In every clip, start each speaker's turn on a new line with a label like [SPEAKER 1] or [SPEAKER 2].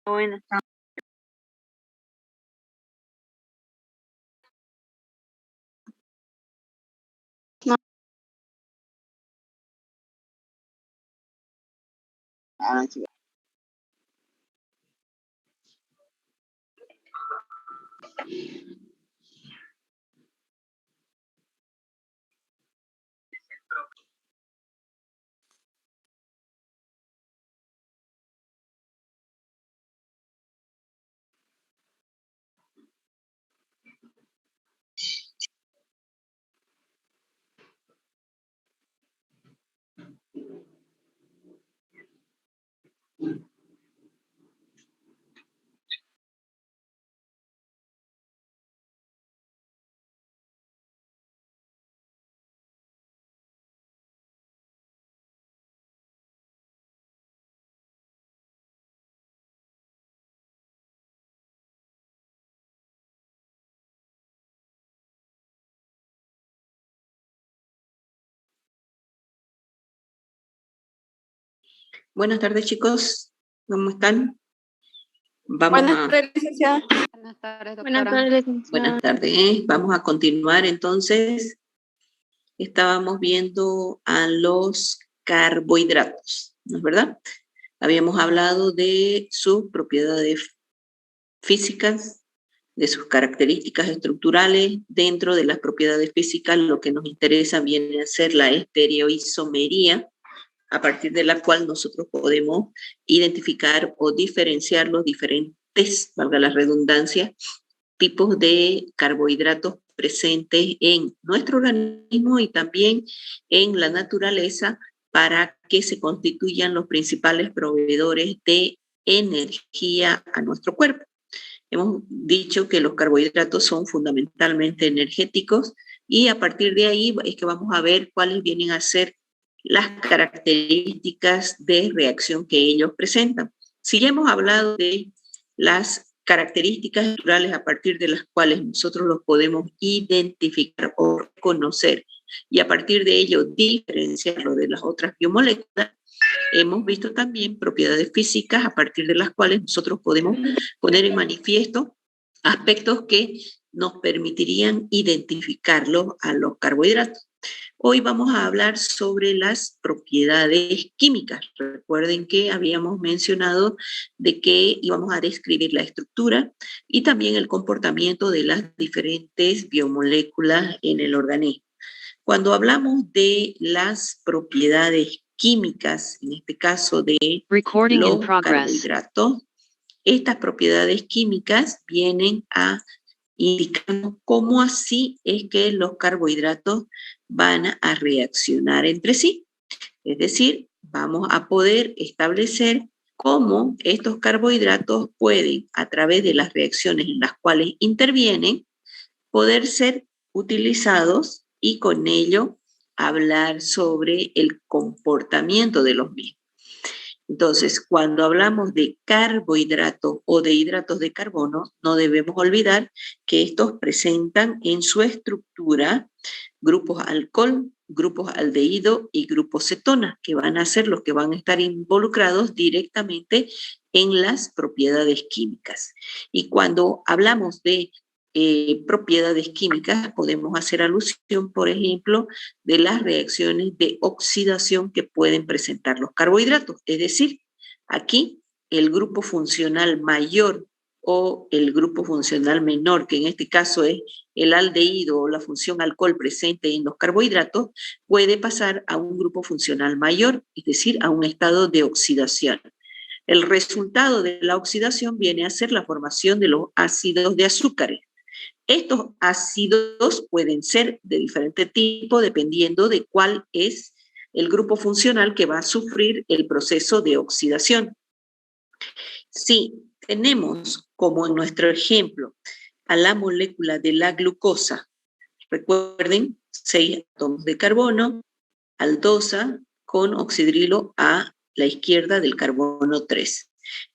[SPEAKER 1] Buenas tardes.
[SPEAKER 2] Buenas tardes, chicos. ¿Cómo están?
[SPEAKER 1] Buenas tardes, licenciada.
[SPEAKER 3] Buenas tardes, doctora.
[SPEAKER 1] Buenas tardes, licenciada.
[SPEAKER 2] Buenas tardes. Vamos a continuar entonces. Estábamos viendo a los carbohidratos, ¿no es verdad? Habíamos hablado de sus propiedades físicas, de sus características estructurales. Dentro de las propiedades físicas, lo que nos interesa viene a ser la estereoisomería, a partir de la cual nosotros podemos identificar o diferenciar los diferentes, valga la redundancia, tipos de carbohidratos presentes en nuestro organismo y también en la naturaleza para que se constituyan los principales proveedores de energía a nuestro cuerpo. Hemos dicho que los carbohidratos son fundamentalmente energéticos y a partir de ahí es que vamos a ver cuáles vienen a ser las características de reacción que ellos presentan. Si ya hemos hablado de las características naturales a partir de las cuales nosotros los podemos identificar o reconocer y a partir de ello diferenciarlo de las otras biomoléculas, hemos visto también propiedades físicas a partir de las cuales nosotros podemos poner en manifiesto aspectos que nos permitirían identificarlos a los carbohidratos. Hoy vamos a hablar sobre las propiedades químicas. Recuerden que habíamos mencionado de que íbamos a describir la estructura y también el comportamiento de las diferentes biomoléculas en el organismo. Cuando hablamos de las propiedades químicas, en este caso de los carbohidratos, estas propiedades químicas vienen a indicarnos cómo así es que los carbohidratos van a reaccionar entre sí. Es decir, vamos a poder establecer cómo estos carbohidratos pueden, a través de las reacciones en las cuales intervienen, poder ser utilizados y con ello hablar sobre el comportamiento de los mismos. Entonces, cuando hablamos de carbohidratos o de hidratos de carbono, no debemos olvidar que estos presentan en su estructura grupos alcohol, grupos aldehído y grupos cetona, que van a ser los que van a estar involucrados directamente en las propiedades químicas. Y cuando hablamos de propiedades químicas, podemos hacer alusión, por ejemplo, de las reacciones de oxidación que pueden presentar los carbohidratos. Es decir, aquí el grupo funcional mayor o el grupo funcional menor, que en este caso es el aldehído o la función alcohol presente en los carbohidratos, puede pasar a un grupo funcional mayor, es decir, a un estado de oxidación. El resultado de la oxidación viene a ser la formación de los ácidos de azúcares. Estos ácidos pueden ser de diferente tipo dependiendo de cuál es el grupo funcional que va a sufrir el proceso de oxidación. Si tenemos, como en nuestro ejemplo, a la molécula de la glucosa, recuerden, 6 átomos de carbono, aldosa con oxidrilo a la izquierda del carbono 3.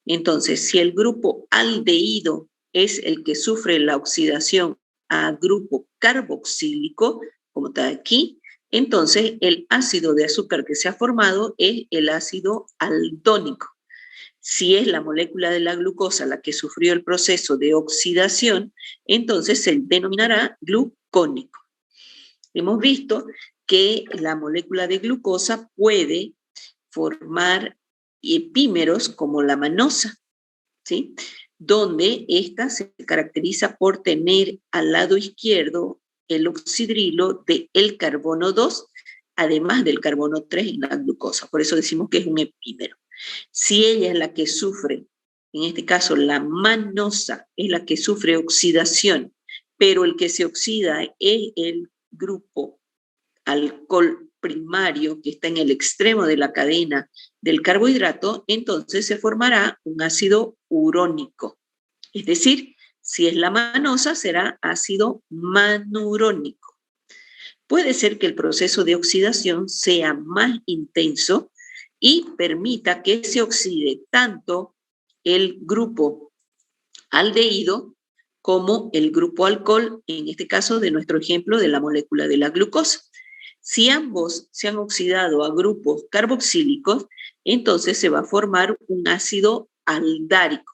[SPEAKER 2] Entonces, si el grupo aldehído es el que sufre la oxidación a grupo carboxílico, como está aquí, entonces el ácido de azúcar que se ha formado es el ácido aldónico. Si es la molécula de la glucosa la que sufrió el proceso de oxidación, entonces se denominará glucónico. Hemos visto que la molécula de glucosa puede formar epímeros como la manosa, ¿sí? Donde esta se caracteriza por tener al lado izquierdo el oxidrilo del carbono 2, además del carbono 3 en la glucosa. Por eso decimos que es un epímero. Si ella es la que sufre, en este caso la manosa, es la que sufre oxidación, pero el que se oxida es el grupo alcohol primario que está en el extremo de la cadena del carbohidrato, entonces se formará un ácido urónico. Es decir, si es la manosa, será ácido manurónico. Puede ser que el proceso de oxidación sea más intenso y permita que se oxide tanto el grupo aldehído como el grupo alcohol, en este caso de nuestro ejemplo de la molécula de la glucosa. Si ambos se han oxidado a grupos carboxílicos, entonces se va a formar un ácido aldárico.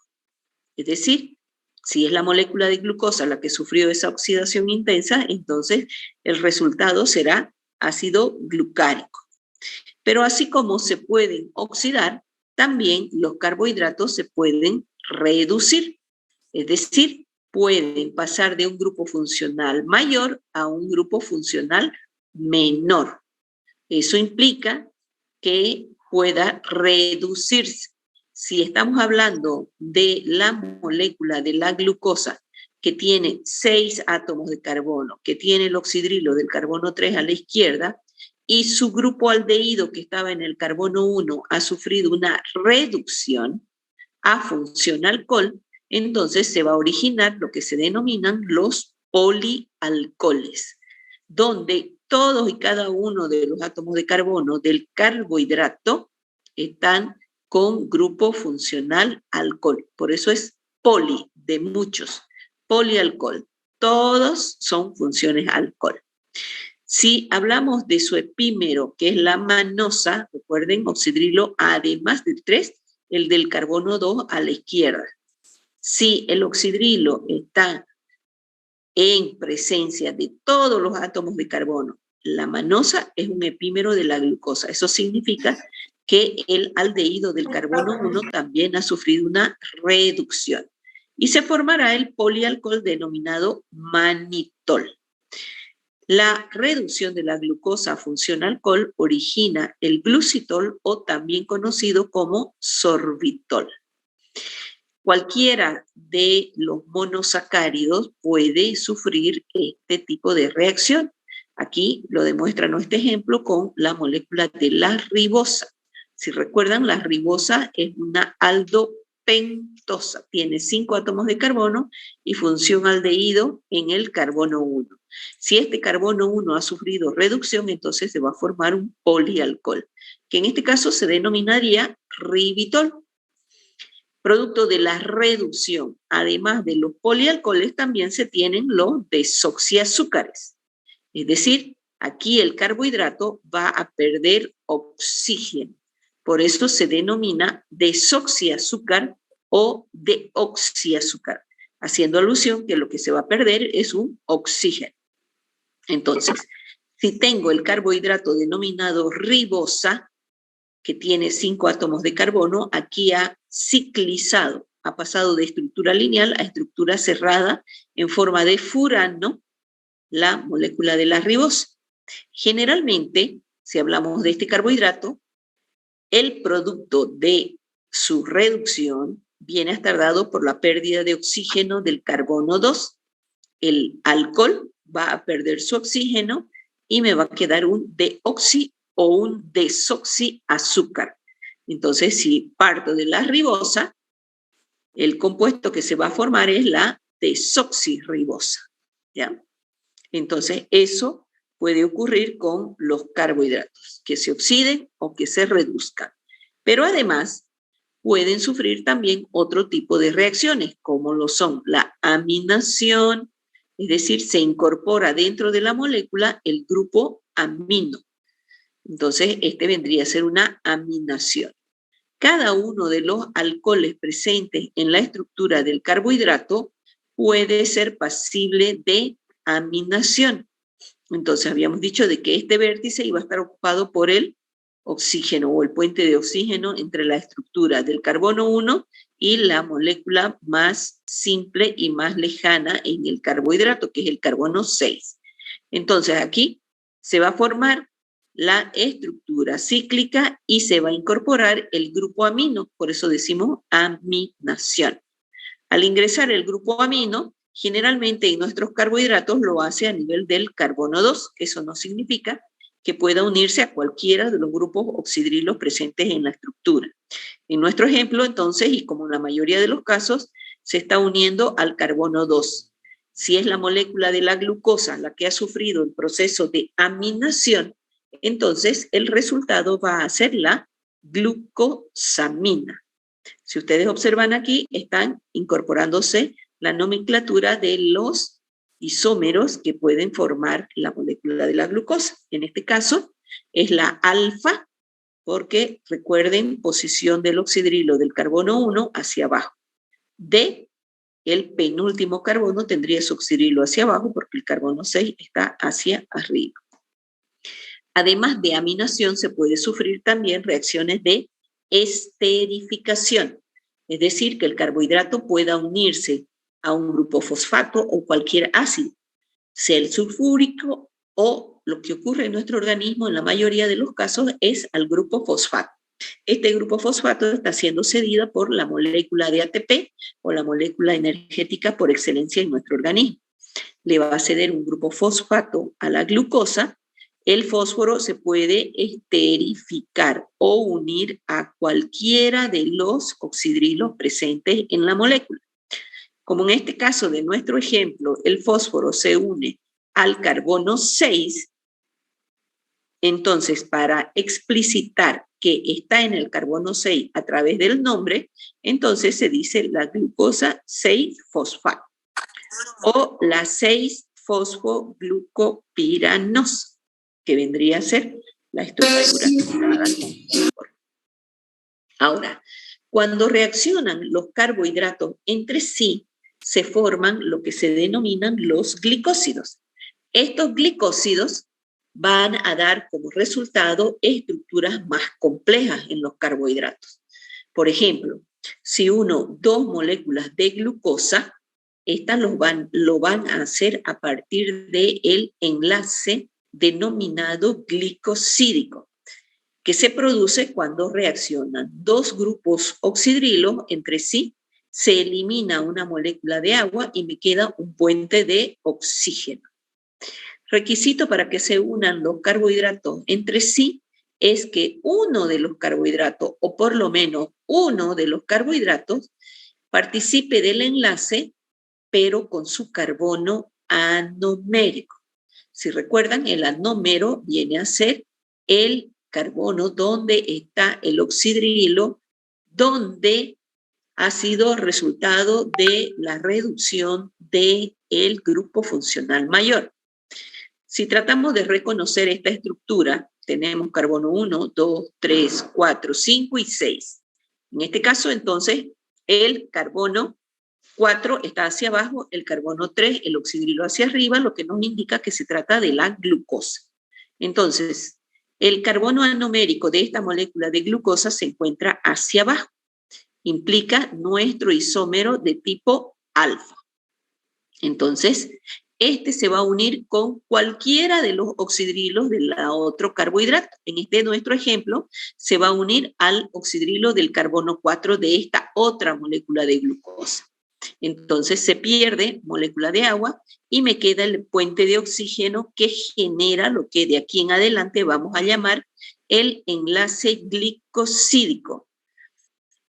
[SPEAKER 2] Es decir, si es la molécula de glucosa la que sufrió esa oxidación intensa, entonces el resultado será ácido glucárico. Pero así como se pueden oxidar, también los carbohidratos se pueden reducir. Es decir, pueden pasar de un grupo funcional mayor a un grupo funcional menor. Eso implica que pueda reducirse. Si estamos hablando de la molécula de la glucosa, que tiene 6 átomos de carbono, que tiene el oxidrilo del carbono 3 a la izquierda, y su grupo aldehído que estaba en el carbono 1 ha sufrido una reducción a función alcohol, entonces se va a originar lo que se denominan los polialcoholes, donde todos y cada uno de los átomos de carbono del carbohidrato están con grupo funcional alcohol. Por eso es poli, de muchos, polialcohol. Todos son funciones alcohol. Si hablamos de su epímero, que es la manosa, recuerden, oxidrilo, además del 3, el del carbono 2 a la izquierda. Si el oxidrilo está en presencia de todos los átomos de carbono, la manosa es un epímero de la glucosa. Eso significa que el aldehído del carbono 1 también ha sufrido una reducción. Y se formará el polialcohol denominado manitol. La reducción de la glucosa a función alcohol origina el glucitol o también conocido como sorbitol. Cualquiera de los monosacáridos puede sufrir este tipo de reacción. Aquí lo demuestra nuestro ejemplo con la molécula de la ribosa. Si recuerdan, la ribosa es una aldopentosa. Tiene 5 átomos de carbono y función aldehído en el carbono 1. Si este carbono 1 ha sufrido reducción, entonces se va a formar un polialcohol, que en este caso se denominaría ribitol. Producto de la reducción, además de los polialcoholes, también se tienen los desoxiazúcares. Es decir, aquí el carbohidrato va a perder oxígeno. Por eso se denomina desoxiazúcar o deoxiazúcar, haciendo alusión que lo que se va a perder es un oxígeno. Entonces, si tengo el carbohidrato denominado ribosa, que tiene 5 átomos de carbono, aquí ha ciclizado, ha pasado de estructura lineal a estructura cerrada en forma de furano, la molécula de la ribosa. Generalmente, si hablamos de este carbohidrato, el producto de su reducción viene a estar dado por la pérdida de oxígeno del carbono 2. El alcohol va a perder su oxígeno y me va a quedar un deoxi o un desoxiazúcar. Entonces, si parto de la ribosa, el compuesto que se va a formar es la desoxirribosa, ¿ya? Entonces, eso puede ocurrir con los carbohidratos, que se oxiden o que se reduzcan. Pero además, pueden sufrir también otro tipo de reacciones, como lo son la aminación, es decir, se incorpora dentro de la molécula el grupo amino. Entonces, este vendría a ser una aminación. Cada uno de los alcoholes presentes en la estructura del carbohidrato puede ser pasible de aminación. Entonces, habíamos dicho de que este vértice iba a estar ocupado por el oxígeno o el puente de oxígeno entre la estructura del carbono 1 y la molécula más simple y más lejana en el carbohidrato, que es el carbono 6. Entonces, aquí se va a formar la estructura cíclica y se va a incorporar el grupo amino, por eso decimos aminación. Al ingresar el grupo amino, generalmente en nuestros carbohidratos lo hace a nivel del carbono 2. Eso no significa que pueda unirse a cualquiera de los grupos oxidrilos presentes en la estructura. En nuestro ejemplo, entonces, y como en la mayoría de los casos, se está uniendo al carbono 2. Si es la molécula de la glucosa la que ha sufrido el proceso de aminación, entonces el resultado va a ser la glucosamina. Si ustedes observan aquí, están incorporándose la nomenclatura de los isómeros que pueden formar la molécula de la glucosa. En este caso es la alfa, porque recuerden, posición del oxidrilo del carbono 1 hacia abajo. D, el penúltimo carbono tendría su oxidrilo hacia abajo porque el carbono 6 está hacia arriba. Además de aminación, se puede sufrir también reacciones de esterificación, es decir, que el carbohidrato pueda unirse a un grupo fosfato o cualquier ácido, sea el sulfúrico o lo que ocurre en nuestro organismo en la mayoría de los casos es al grupo fosfato. Este grupo fosfato está siendo cedido por la molécula de ATP o la molécula energética por excelencia en nuestro organismo. Le va a ceder un grupo fosfato a la glucosa. El fósforo se puede esterificar o unir a cualquiera de los oxidrilos presentes en la molécula. Como en este caso de nuestro ejemplo, el fósforo se une al carbono 6, entonces para explicitar que está en el carbono 6 a través del nombre, entonces se dice la glucosa 6-fosfato o la 6-fosfoglucopiranosa, que vendría a ser la estructura. Ahora, cuando reaccionan los carbohidratos entre sí, se forman lo que se denominan los glicósidos. Estos glicósidos van a dar como resultado estructuras más complejas en los carbohidratos. Por ejemplo, si dos moléculas de glucosa, estas lo van a hacer a partir del enlace denominado glicosídico, que se produce cuando reaccionan dos grupos oxidrilos entre sí, se elimina una molécula de agua y me queda un puente de oxígeno. Requisito para que se unan los carbohidratos entre sí es que uno de los carbohidratos, o por lo menos uno de los carbohidratos, participe del enlace, pero con su carbono anomérico. Si recuerdan, el anómero viene a ser el carbono donde está el oxidrilo, donde ha sido resultado de la reducción del grupo funcional mayor. Si tratamos de reconocer esta estructura, tenemos carbono 1, 2, 3, 4, 5 y 6. En este caso, entonces, el carbono 4 está hacia abajo, el carbono 3, el oxidrilo hacia arriba, lo que nos indica que se trata de la glucosa. Entonces, el carbono anomérico de esta molécula de glucosa se encuentra hacia abajo. Implica nuestro isómero de tipo alfa. Entonces, este se va a unir con cualquiera de los oxidrilos del otro carbohidrato. En nuestro ejemplo, se va a unir al oxidrilo del carbono 4 de esta otra molécula de glucosa. Entonces se pierde molécula de agua y me queda el puente de oxígeno que genera lo que de aquí en adelante vamos a llamar el enlace glicosídico.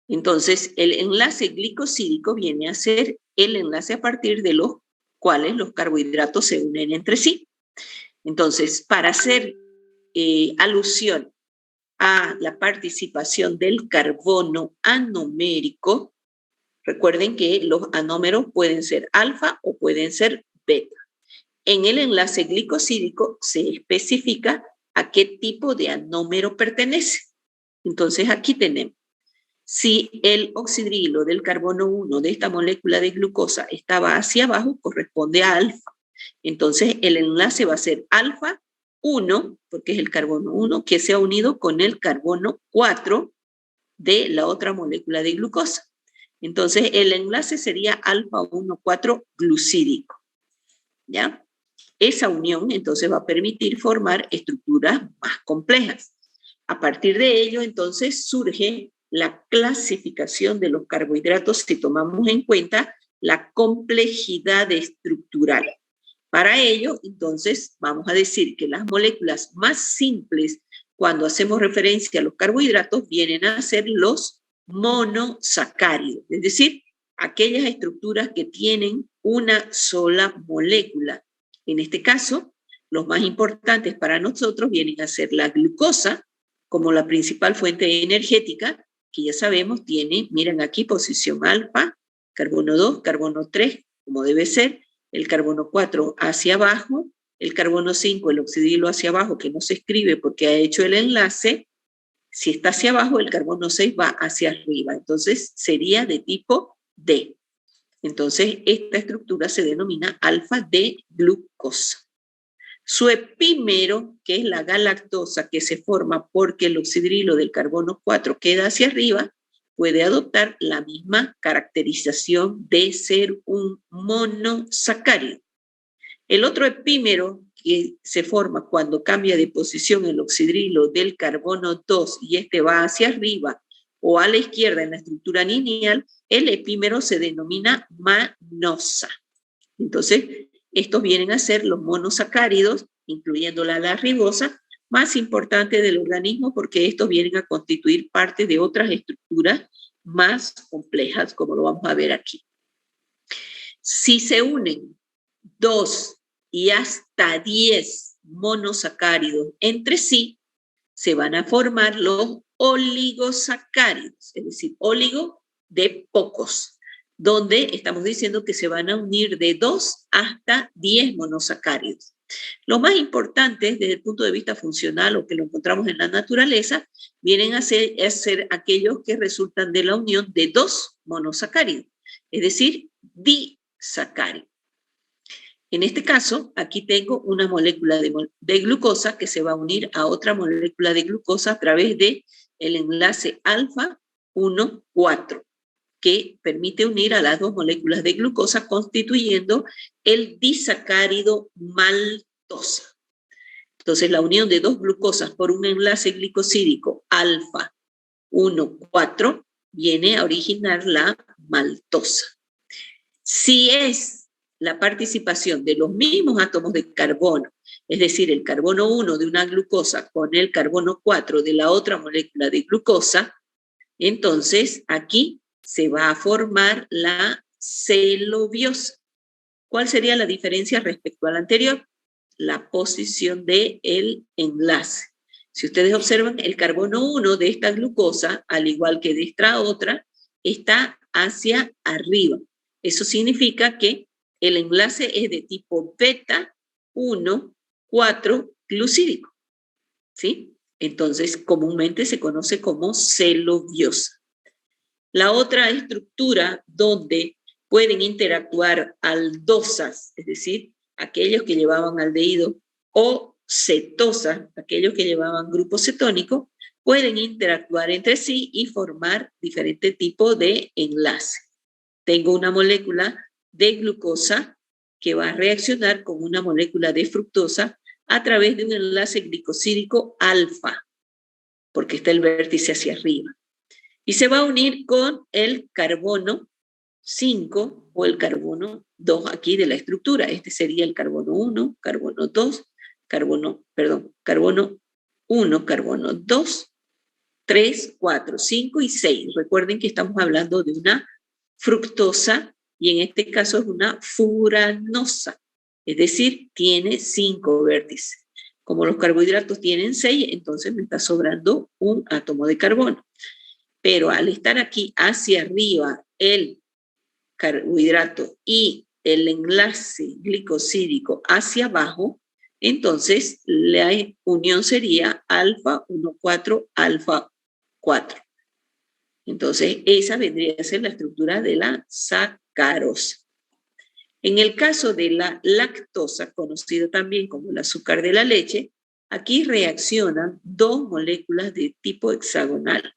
[SPEAKER 2] Entonces, el enlace glicosídico viene a ser el enlace a partir de los cuales los carbohidratos se unen entre sí. Entonces, para hacer alusión a la participación del carbono anomérico, recuerden que los anómeros pueden ser alfa o pueden ser beta. En el enlace glicosídico se especifica a qué tipo de anómero pertenece. Entonces aquí tenemos, si el oxidrilo del carbono 1 de esta molécula de glucosa estaba hacia abajo, corresponde a alfa. Entonces el enlace va a ser alfa 1, porque es el carbono 1, que se ha unido con el carbono 4 de la otra molécula de glucosa. Entonces el enlace sería alfa 1,4 glucídico. ¿Ya? Esa unión entonces va a permitir formar estructuras más complejas. A partir de ello entonces surge la clasificación de los carbohidratos si tomamos en cuenta la complejidad estructural. Para ello entonces vamos a decir que las moléculas más simples cuando hacemos referencia a los carbohidratos vienen a ser los monosacáridos, es decir, aquellas estructuras que tienen una sola molécula. En este caso, los más importantes para nosotros vienen a ser la glucosa, como la principal fuente energética, que ya sabemos tiene, miren aquí, posición alfa, carbono 2, carbono 3, como debe ser, el carbono 4 hacia abajo, el carbono 5, el oxidrilo hacia abajo, que no se escribe porque ha hecho el enlace. Si está hacia abajo, el carbono 6 va hacia arriba, entonces sería de tipo D. Entonces, esta estructura se denomina alfa-D-glucosa. Su epímero, que es la galactosa que se forma porque el oxidrilo del carbono 4 queda hacia arriba, puede adoptar la misma caracterización de ser un monosacárido. El otro epímero que se forma cuando cambia de posición el oxidrilo del carbono 2 y este va hacia arriba o a la izquierda en la estructura lineal, el epímero se denomina manosa. Entonces, estos vienen a ser los monosacáridos, incluyendo la ribosa, más importantes del organismo porque estos vienen a constituir parte de otras estructuras más complejas, como lo vamos a ver aquí. Si se unen 2 y hasta 10 monosacáridos entre sí, se van a formar los oligosacáridos, es decir, oligo de pocos, donde estamos diciendo que se van a unir de 2 hasta 10 monosacáridos. Lo más importante desde el punto de vista funcional o que lo encontramos en la naturaleza, vienen a ser aquellos que resultan de la unión de 2 monosacáridos, es decir, disacáridos. En este caso, aquí tengo una molécula de glucosa que se va a unir a otra molécula de glucosa a través del enlace alfa 1,4, que permite unir a las 2 moléculas de glucosa constituyendo el disacárido maltosa. Entonces, la unión de 2 glucosas por un enlace glicosídico alfa 1,4 viene a originar la maltosa. Si es la participación de los mismos átomos de carbono, es decir, el carbono 1 de una glucosa con el carbono 4 de la otra molécula de glucosa, entonces aquí se va a formar la celobiosa. ¿Cuál sería la diferencia respecto a la anterior? La posición del enlace. Si ustedes observan, el carbono 1 de esta glucosa, al igual que de esta otra, está hacia arriba. Eso significa que el enlace es de tipo beta 1,4 glucídico, ¿sí? Entonces, comúnmente se conoce como celobiosa. La otra estructura donde pueden interactuar aldosas, es decir, aquellos que llevaban aldehído, o cetosas, aquellos que llevaban grupo cetónico, pueden interactuar entre sí y formar diferentes tipos de enlace. Tengo una molécula de glucosa que va a reaccionar con una molécula de fructosa a través de un enlace glicosídico alfa, porque está el vértice hacia arriba. Y se va a unir con el carbono 5 o el carbono 2 aquí de la estructura. Este sería el carbono 1, carbono 2, carbono 1, carbono 2, 3, 4, 5 y 6. Recuerden que estamos hablando de una fructosa y en este caso es una furanosa. Es decir, tiene 5 vértices. Como los carbohidratos tienen 6, entonces me está sobrando un átomo de carbono. Pero al estar aquí hacia arriba el carbohidrato y el enlace glicosídico hacia abajo, entonces la unión sería alfa 1,4, alfa 4. Entonces esa vendría a ser la estructura de la sacarosa. En el caso de la lactosa, conocido también como el azúcar de la leche, aquí reaccionan 2 moléculas de tipo hexagonal.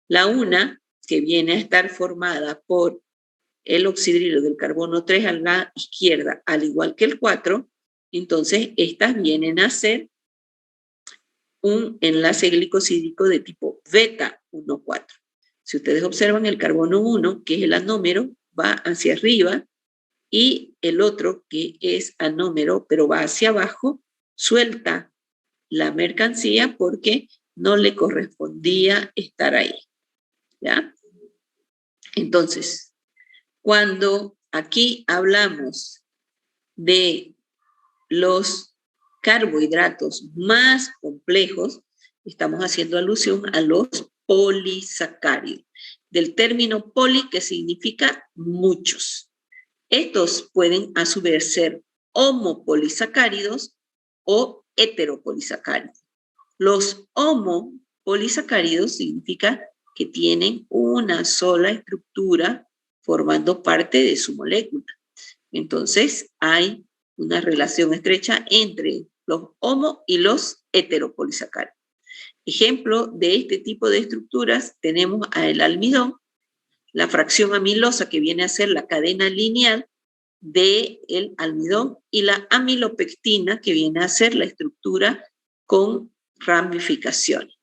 [SPEAKER 2] La una, que viene a estar formada por el oxidrilo del carbono 3 a la izquierda, al igual que el 4, entonces estas vienen a ser un enlace glicosídico de tipo beta 1,4. Si ustedes observan, el carbono 1, que es el anómero, va hacia arriba, y el otro, que es anómero, pero va hacia abajo, suelta la mercancía porque no le correspondía estar ahí. ¿Ya? Entonces, cuando aquí hablamos de los carbohidratos más complejos, estamos haciendo alusión a los polisacáridos, del término poli, que significa muchos. Estos pueden a su vez ser homopolisacáridos o heteropolisacáridos. Los homopolisacáridos significa que tienen una sola estructura formando parte de su molécula. Entonces hay una relación estrecha entre los homo y los heteropolisacáridos. Ejemplo de este tipo de estructuras tenemos al almidón, la fracción amilosa, que viene a ser la cadena lineal del almidón, y la amilopectina, que viene a ser la estructura con ramificaciones.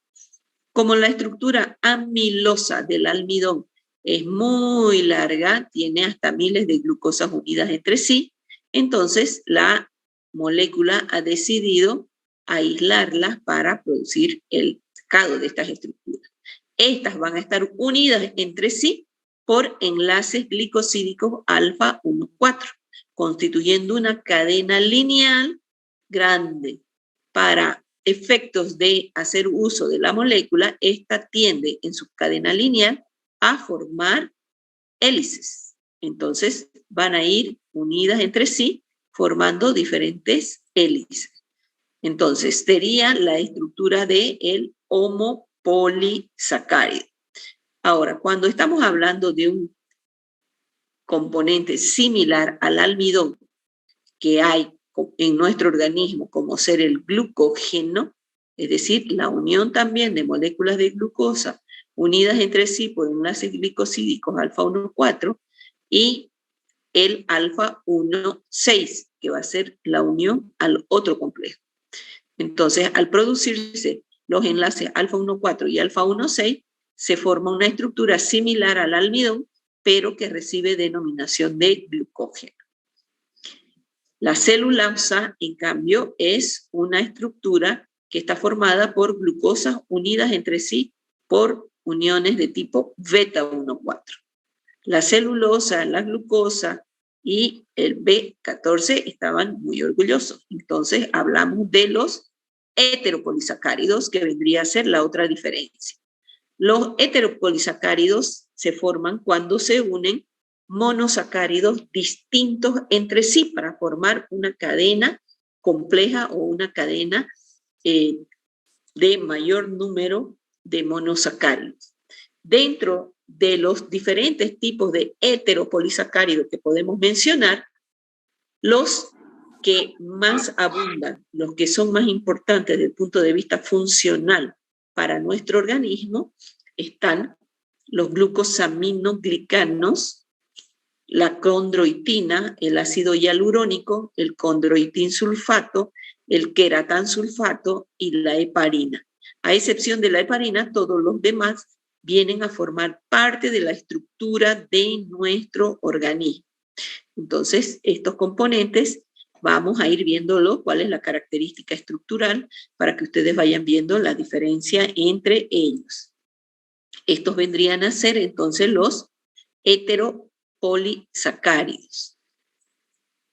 [SPEAKER 2] Como la estructura amilosa del almidón es muy larga, tiene hasta miles de glucosas unidas entre sí, entonces la molécula ha decidido aislarlas para producir el secado de estas estructuras. Estas van a estar unidas entre sí por enlaces glicosídicos alfa 1,4, constituyendo una cadena lineal grande. Para efectos de hacer uso de la molécula, esta tiende en su cadena lineal a formar hélices. Entonces van a ir unidas entre sí formando diferentes hélices. Entonces sería la estructura del homopolisacárido. Ahora, cuando estamos hablando de un componente similar al almidón que hay en nuestro organismo, como ser el glucógeno, es decir, la unión también de moléculas de glucosa unidas entre sí por enlaces glicosídicos alfa 1,4 y el alfa 1,6, que va a ser la unión al otro complejo. Entonces, al producirse los enlaces alfa 1,4 y alfa 1,6, se forma una estructura similar al almidón, pero que recibe denominación de glucógeno. La celulosa, en cambio, es una estructura que está formada por glucosas unidas entre sí por uniones de tipo beta 1,4. La celulosa, la glucosa y el B14 estaban muy orgullosos. Entonces hablamos de los heteropolisacáridos, que vendría a ser la otra diferencia. Los heteropolisacáridos se forman cuando se unen monosacáridos distintos entre sí para formar una cadena compleja o una cadena de mayor número de monosacáridos. Dentro de los diferentes tipos de heteropolisacáridos que podemos mencionar, los que más abundan, los que son más importantes desde el punto de vista funcional para nuestro organismo, están los glucosaminoglicanos, la condroitina, el ácido hialurónico, el condroitinsulfato, el queratansulfato y la heparina. A excepción de la heparina, todos los demás vienen a formar parte de la estructura de nuestro organismo. Entonces, estos componentes vamos a ir viéndolo, cuál es la característica estructural, para que ustedes vayan viendo la diferencia entre ellos. Estos vendrían a ser entonces los heteropolisacáridos.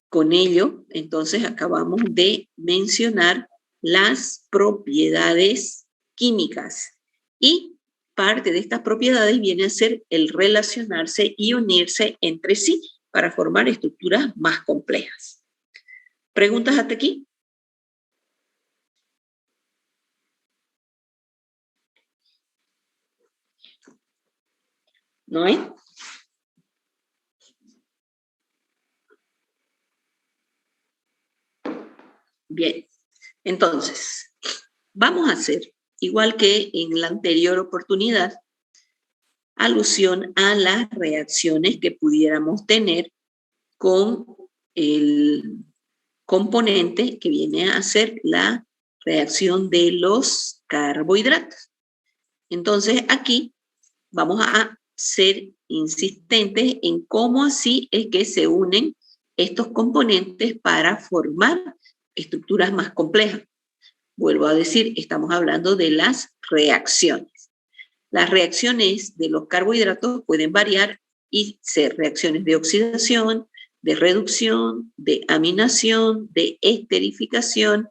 [SPEAKER 2] Con ello, entonces, acabamos de mencionar las propiedades químicas. Y parte de estas propiedades viene a ser el relacionarse y unirse entre sí para formar estructuras más complejas. ¿Preguntas hasta aquí? ¿No hay? Bien, entonces, vamos a hacer, igual que en la anterior oportunidad, alusión a las reacciones que pudiéramos tener con el componente que viene a ser la reacción de los carbohidratos. Entonces, aquí vamos a ser insistentes en cómo así es que se unen estos componentes para formar estructuras más complejas. Vuelvo a decir, estamos hablando de las reacciones. Las reacciones de los carbohidratos pueden variar y ser reacciones de oxidación, de reducción, de aminación, de esterificación.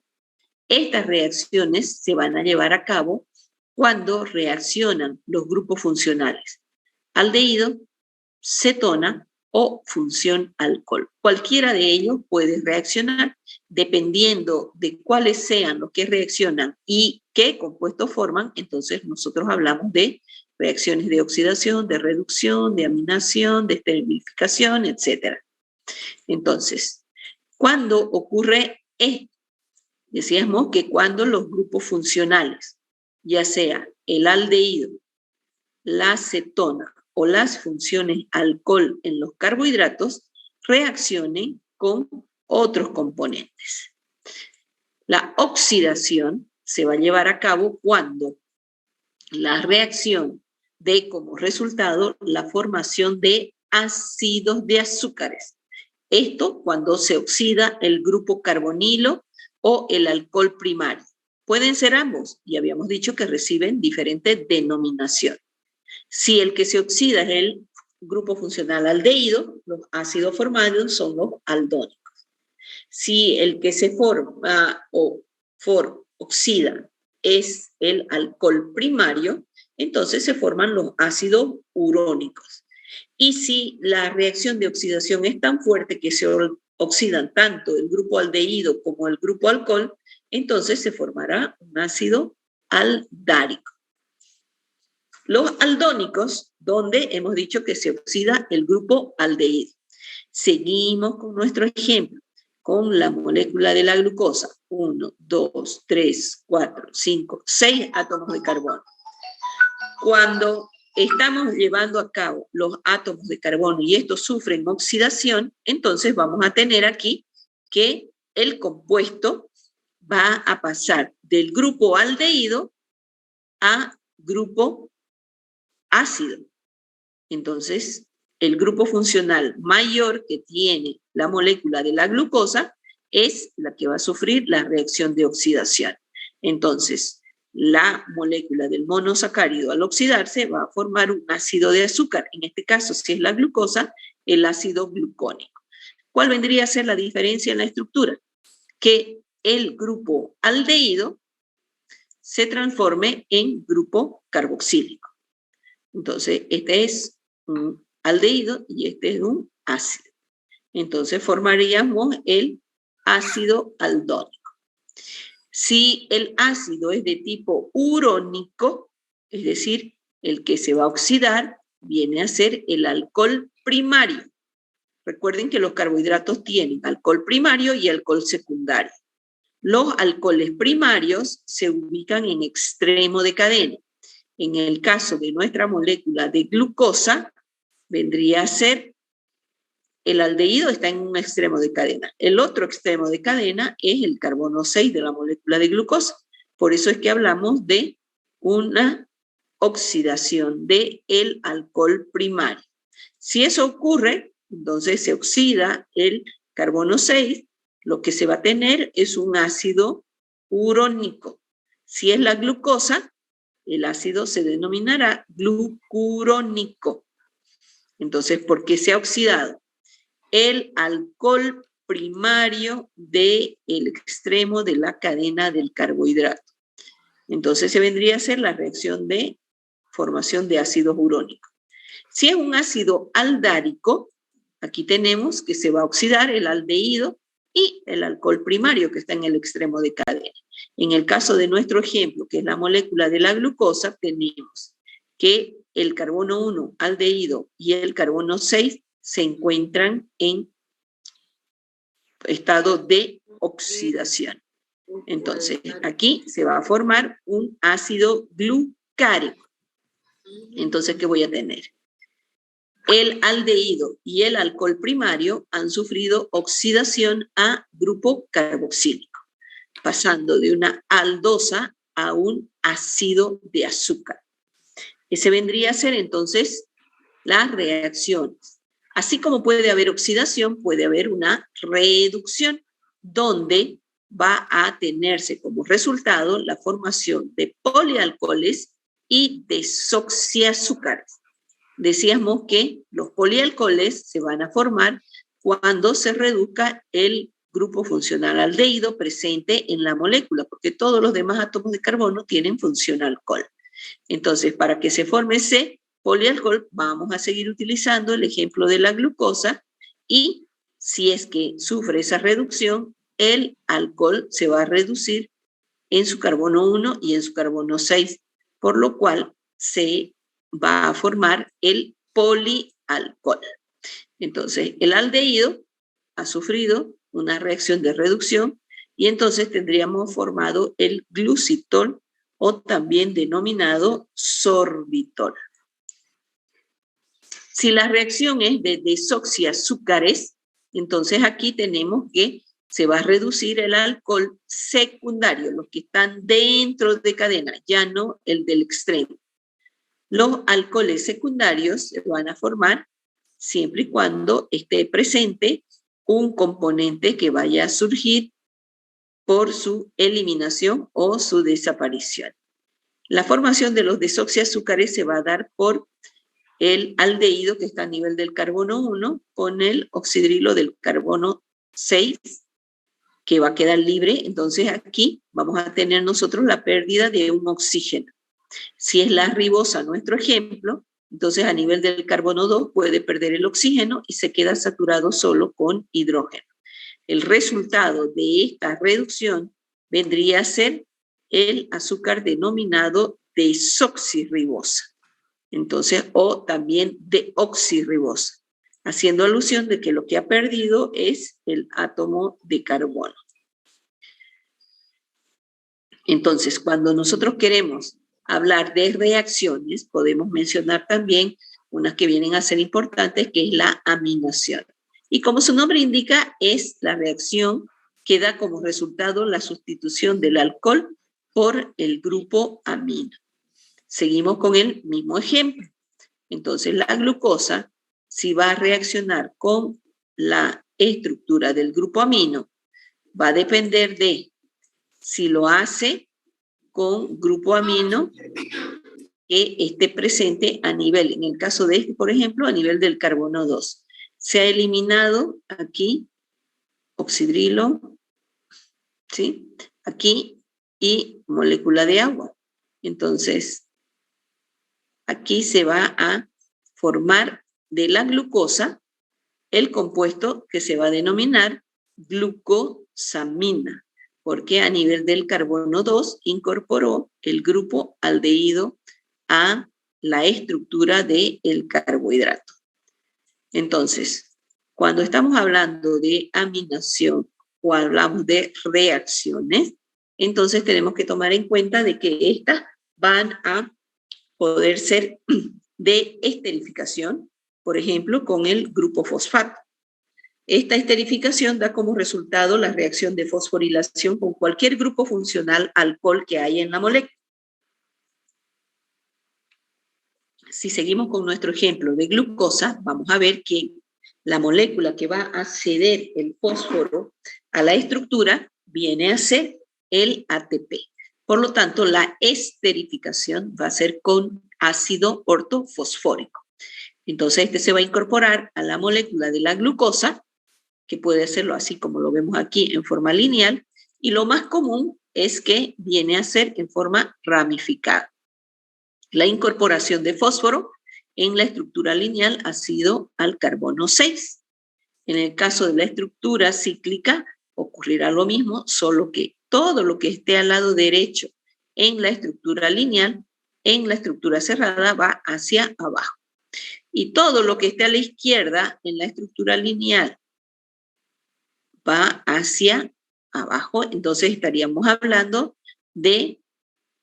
[SPEAKER 2] Estas reacciones se van a llevar a cabo cuando reaccionan los grupos funcionales aldehído, cetona o función alcohol. Cualquiera de ellos puede reaccionar dependiendo de cuáles sean los que reaccionan y qué compuestos forman. Entonces nosotros hablamos de reacciones de oxidación, de reducción, de aminación, de esterificación, etc. Entonces, ¿cuándo ocurre esto? Decíamos que cuando los grupos funcionales, ya sea el aldehído, la cetona o las funciones alcohol en los carbohidratos, reaccionen con otros componentes. La oxidación se va a llevar a cabo cuando la reacción dé como resultado la formación de ácidos de azúcares. Esto cuando se oxida el grupo carbonilo o el alcohol primario. Pueden ser ambos, y habíamos dicho que reciben diferentes denominaciones. Si el que se oxida es el grupo funcional aldehído, los ácidos formados son los aldónicos. Si el que se forma o oxida es el alcohol primario, entonces se forman los ácidos urónicos. Y si la reacción de oxidación es tan fuerte que se oxidan tanto el grupo aldehído como el grupo alcohol, entonces se formará un ácido aldárico. Los aldónicos, donde hemos dicho que se oxida el grupo aldehído. Seguimos con nuestro ejemplo, con la molécula de la glucosa. 1, 2, 3, 4, 5, 6 átomos de carbono. Cuando estamos llevando a cabo los átomos de carbono y estos sufren oxidación, entonces vamos a tener aquí que el compuesto va a pasar del grupo aldehído a grupo ácido. Entonces, el grupo funcional mayor que tiene la molécula de la glucosa es la que va a sufrir la reacción de oxidación. Entonces, la molécula del monosacárido al oxidarse va a formar un ácido de azúcar. En este caso, si es la glucosa, el ácido glucónico. ¿Cuál vendría a ser la diferencia en la estructura? Que el grupo aldehído se transforme en grupo carboxílico. Entonces, este es un aldehído y este es un ácido. Entonces, formaríamos el ácido aldónico. Si el ácido es de tipo urónico, es decir, el que se va a oxidar, viene a ser el alcohol primario. Recuerden que los carbohidratos tienen alcohol primario y alcohol secundario. Los alcoholes primarios se ubican en extremo de cadena. En el caso de nuestra molécula de glucosa, vendría a ser el aldehído está en un extremo de cadena. El otro extremo de cadena es el carbono 6 de la molécula de glucosa. Por eso es que hablamos de una oxidación del alcohol primario. Si eso ocurre, entonces se oxida el carbono 6, lo que se va a tener es un ácido urónico. Si es la glucosa, el ácido se denominará glucurónico. Entonces, ¿por qué se ha oxidado? El alcohol primario del extremo de la cadena del carbohidrato. Entonces se vendría a ser la reacción de formación de ácidos urónicos. Si es un ácido aldárico, aquí tenemos que se va a oxidar el aldehído y el alcohol primario que está en el extremo de cadena. En el caso de nuestro ejemplo, que es la molécula de la glucosa, tenemos que el carbono 1 aldehído y el carbono 6 se encuentran en estado de oxidación. Entonces, aquí se va a formar un ácido glucárico. Entonces, ¿qué voy a tener? El aldehído y el alcohol primario han sufrido oxidación a grupo carboxílico, pasando de una aldosa a un ácido de azúcar. Ese vendría a ser entonces la reacción. Así como puede haber oxidación, puede haber una reducción, donde va a tenerse como resultado la formación de polialcoholes y desoxiazúcares. Decíamos que los polialcoholes se van a formar cuando se reduzca el grupo funcional aldehído presente en la molécula, porque todos los demás átomos de carbono tienen función alcohol. Entonces, para que se forme ese polialcohol, vamos a seguir utilizando el ejemplo de la glucosa, y si es que sufre esa reducción, el alcohol se va a reducir en su carbono 1 y en su carbono 6, por lo cual se va a formar el polialcohol. Entonces, el aldehído ha sufrido una reacción de reducción y entonces tendríamos formado el glucitol, o también denominado sorbitol. Si la reacción es de desoxiazúcares, entonces aquí tenemos que se va a reducir el alcohol secundario, los que están dentro de cadena, ya no el del extremo. Los alcoholes secundarios se van a formar siempre y cuando esté presente un componente que vaya a surgir por su eliminación o su desaparición. La formación de los desoxiazúcares se va a dar por el aldehído que está a nivel del carbono 1 con el oxidrilo del carbono 6, que va a quedar libre. Entonces aquí vamos a tener nosotros la pérdida de un oxígeno. Si es la ribosa nuestro ejemplo, entonces a nivel del carbono 2 puede perder el oxígeno y se queda saturado solo con hidrógeno. El resultado de esta reducción vendría a ser el azúcar denominado desoxirribosa. Entonces, o también deoxirribosa, haciendo alusión de que lo que ha perdido es el átomo de carbono. Entonces, cuando nosotros queremos hablar de reacciones, podemos mencionar también unas que vienen a ser importantes, que es la aminación. Y como su nombre indica, es la reacción que da como resultado la sustitución del alcohol por el grupo amino. Seguimos con el mismo ejemplo. Entonces, la glucosa, si va a reaccionar con la estructura del grupo amino, va a depender de si lo hace con grupo amino que esté presente a nivel, en el caso de este, por ejemplo, a nivel del carbono 2. Se ha eliminado aquí oxidrilo, ¿sí? Aquí, y molécula de agua. Entonces, aquí se va a formar de la glucosa el compuesto que se va a denominar glucosamina, porque a nivel del carbono 2 incorporó el grupo aldehído a la estructura del carbohidrato. Entonces, cuando estamos hablando de aminación o hablamos de reacciones, entonces tenemos que tomar en cuenta de que estas van a poder ser de esterificación, por ejemplo, con el grupo fosfato. Esta esterificación da como resultado la reacción de fosforilación con cualquier grupo funcional alcohol que haya en la molécula. Si seguimos con nuestro ejemplo de glucosa, vamos a ver que la molécula que va a ceder el fósforo a la estructura viene a ser el ATP. Por lo tanto, la esterificación va a ser con ácido ortofosfórico. Entonces, este se va a incorporar a la molécula de la glucosa que puede hacerlo así como lo vemos aquí en forma lineal, y lo más común es que viene a ser en forma ramificada. La incorporación de fósforo en la estructura lineal ha sido al carbono 6. En el caso de la estructura cíclica ocurrirá lo mismo, solo que todo lo que esté al lado derecho en la estructura lineal, en la estructura cerrada va hacia abajo. Y todo lo que esté a la izquierda en la estructura lineal va hacia abajo. Entonces estaríamos hablando de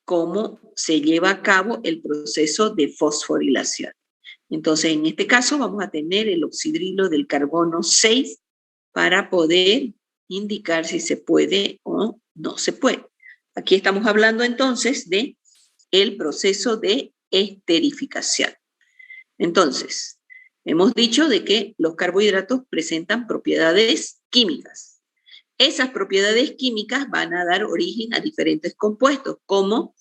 [SPEAKER 2] cómo se lleva a cabo el proceso de fosforilación. Entonces, en este caso vamos a tener el oxidrilo del carbono 6 para poder indicar si se puede o no se puede. Aquí estamos hablando entonces de el proceso de esterificación. Entonces, hemos dicho de que los carbohidratos presentan propiedades químicas. Esas propiedades químicas van a dar origen a diferentes compuestos, como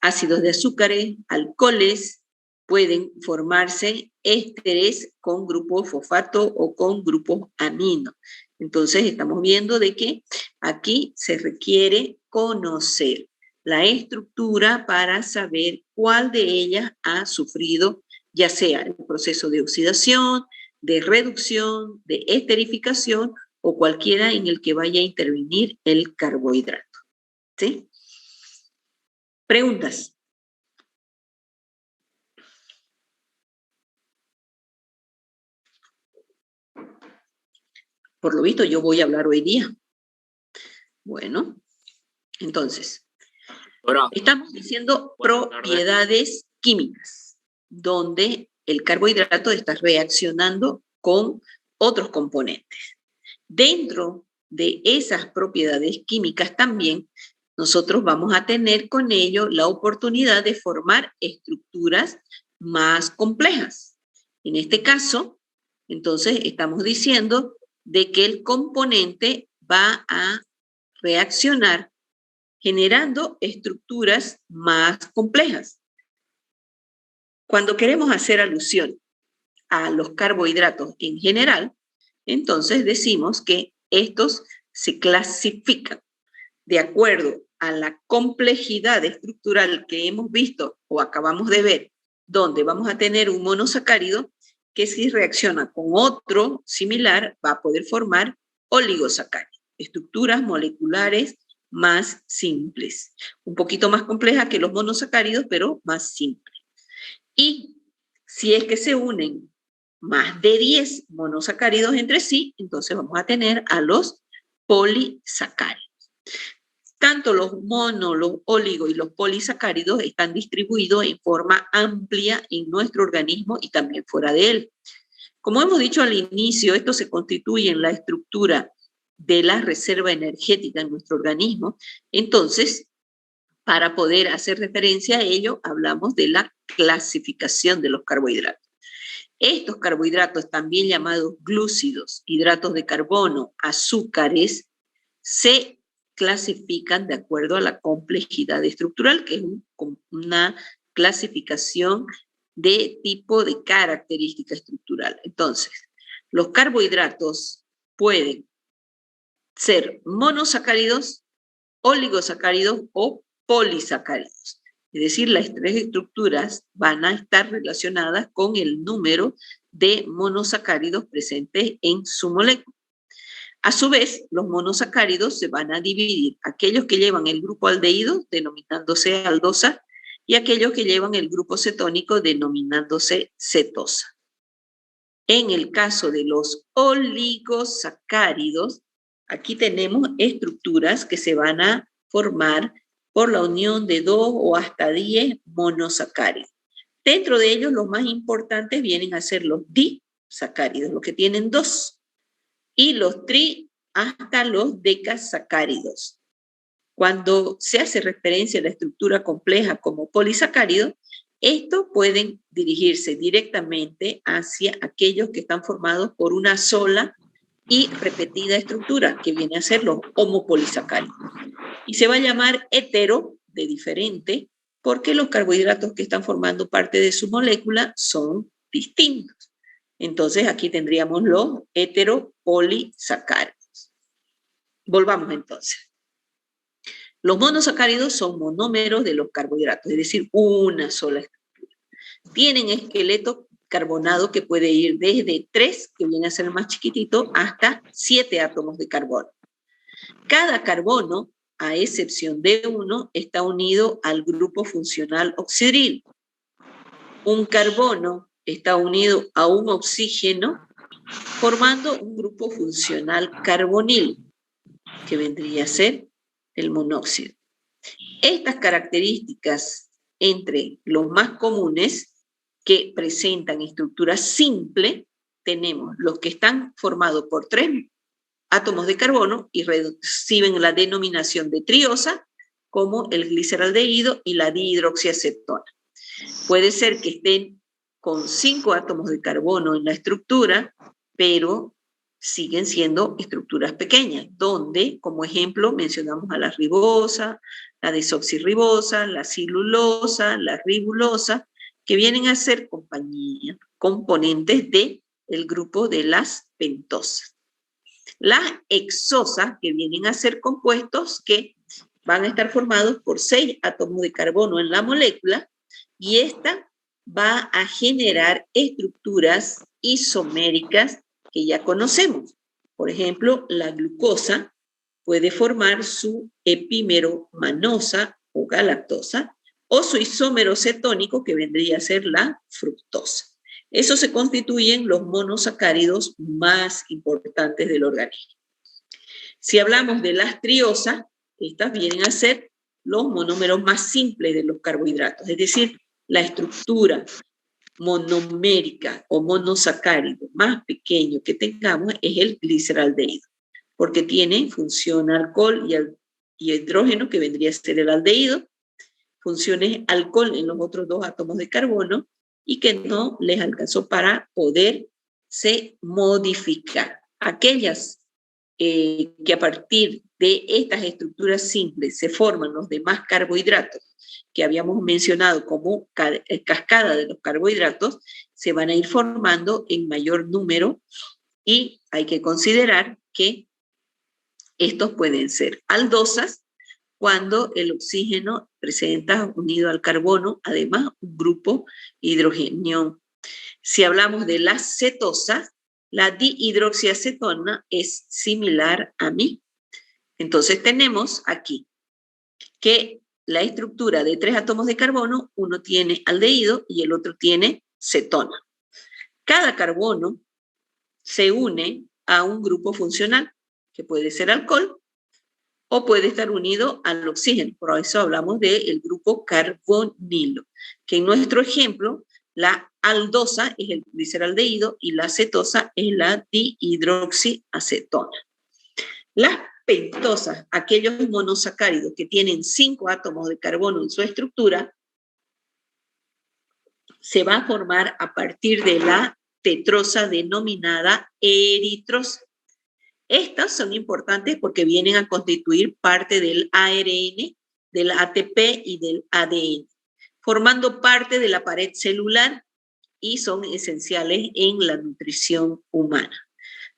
[SPEAKER 2] ácidos de azúcares, alcoholes, pueden formarse ésteres con grupo fosfato o con grupo amino. Entonces estamos viendo de que aquí se requiere conocer la estructura para saber cuál de ellas ha sufrido, ya sea el proceso de oxidación, de reducción, de esterificación o cualquiera en el que vaya a intervenir el carbohidrato. ¿Sí? Preguntas. Por lo visto, yo voy a hablar hoy día. Bueno, entonces, estamos diciendo propiedades químicas, donde el carbohidrato está reaccionando con otros componentes. Dentro de esas propiedades químicas también, nosotros vamos a tener con ello la oportunidad de formar estructuras más complejas. En este caso, entonces, estamos diciendo de que el componente va a reaccionar generando estructuras más complejas. Cuando queremos hacer alusión a los carbohidratos en general, entonces decimos que estos se clasifican de acuerdo a la complejidad estructural que hemos visto o acabamos de ver, donde vamos a tener un monosacárido que si reacciona con otro similar va a poder formar oligosacáridos, estructuras moleculares más simples, un poquito más complejas que los monosacáridos, pero más simples. Y si es que se unen más de 10 monosacáridos entre sí, entonces vamos a tener a los polisacáridos. Tanto los mono, los oligo y los polisacáridos están distribuidos en forma amplia en nuestro organismo y también fuera de él. Como hemos dicho al inicio, esto se constituye en la estructura de la reserva energética en nuestro organismo. Entonces, para poder hacer referencia a ello, hablamos de la clasificación de los carbohidratos. Estos carbohidratos, también llamados glúcidos, hidratos de carbono, azúcares, se clasifican de acuerdo a la complejidad estructural, que es una clasificación de tipo de característica estructural. Entonces, los carbohidratos pueden ser monosacáridos, oligosacáridos o polisacáridos. Es decir, las tres estructuras van a estar relacionadas con el número de monosacáridos presentes en su molécula. A su vez, los monosacáridos se van a dividir, aquellos que llevan el grupo aldehído, denominándose aldosa, y aquellos que llevan el grupo cetónico, denominándose cetosa. En el caso de los oligosacáridos, aquí tenemos estructuras que se van a formar por la unión de 2 o hasta 10 monosacáridos. Dentro de ellos, los más importantes vienen a ser los disacáridos, los que tienen 2. Y los tri hasta los decasacáridos. Cuando se hace referencia a la estructura compleja como polisacárido, estos pueden dirigirse directamente hacia aquellos que están formados por una sola y repetida estructura, que viene a ser los homopolisacáridos. Y se va a llamar hetero, de diferente, porque los carbohidratos que están formando parte de su molécula son distintos. Entonces aquí tendríamos los heteropolisacáridos. Volvamos entonces. Los monosacáridos son monómeros de los carbohidratos, es decir, una sola estructura. Tienen esqueleto carbonado que puede ir desde 3, que viene a ser el más chiquitito, hasta 7 átomos de carbono. Cada carbono, a excepción de uno, está unido al grupo funcional oxidril. Un carbono está unido a un oxígeno formando un grupo funcional carbonil, que vendría a ser el monóxido. Estas características entre los más comunes que presentan estructura simple, tenemos los que están formados por 3 átomos de carbono y reciben la denominación de triosa, como el gliceraldehído y la dihidroxiacetona. Puede ser que estén con 5 átomos de carbono en la estructura, pero siguen siendo estructuras pequeñas, donde, como ejemplo, mencionamos a la ribosa, la desoxirribosa, la celulosa, la ribulosa, que vienen a ser componentes del grupo de las pentosas. Las hexosas, que vienen a ser compuestos que van a estar formados por 6 átomos de carbono en la molécula, y esta va a generar estructuras isoméricas que ya conocemos. Por ejemplo, la glucosa puede formar su epímero manosa o galactosa, o su isómero cetónico, que vendría a ser la fructosa. Esos se constituyen los monosacáridos más importantes del organismo. Si hablamos de las triosas, estas vienen a ser los monómeros más simples de los carbohidratos, es decir, la estructura monomérica o monosacárido más pequeño que tengamos es el gliceraldehído, porque tiene función alcohol y hidrógeno, que vendría a ser el aldehído, funciones alcohol en los otros 2 átomos de carbono, y que no les alcanzó para poderse modificar. Aquellas que a partir de estas estructuras simples se forman los demás carbohidratos que habíamos mencionado como cascada de los carbohidratos, se van a ir formando en mayor número, y hay que considerar que estos pueden ser aldosas cuando el oxígeno presenta unido al carbono, además, un grupo hidrogenio. Si hablamos de las cetosas, la dihidroxiacetona es similar a mí. Entonces tenemos aquí que la estructura de 3 átomos de carbono, uno tiene aldehído y el otro tiene cetona. Cada carbono se une a un grupo funcional, que puede ser alcohol o puede estar unido al oxígeno. Por eso hablamos del grupo carbonilo, que en nuestro ejemplo, la aldosa es el gliceraldehído y la cetosa es la dihidroxiacetona. Las pentosas, aquellos monosacáridos que tienen 5 átomos de carbono en su estructura, se va a formar a partir de la tetrosa denominada eritrosa. Estas son importantes porque vienen a constituir parte del ARN, del ATP y del ADN, formando parte de la pared celular y son esenciales en la nutrición humana.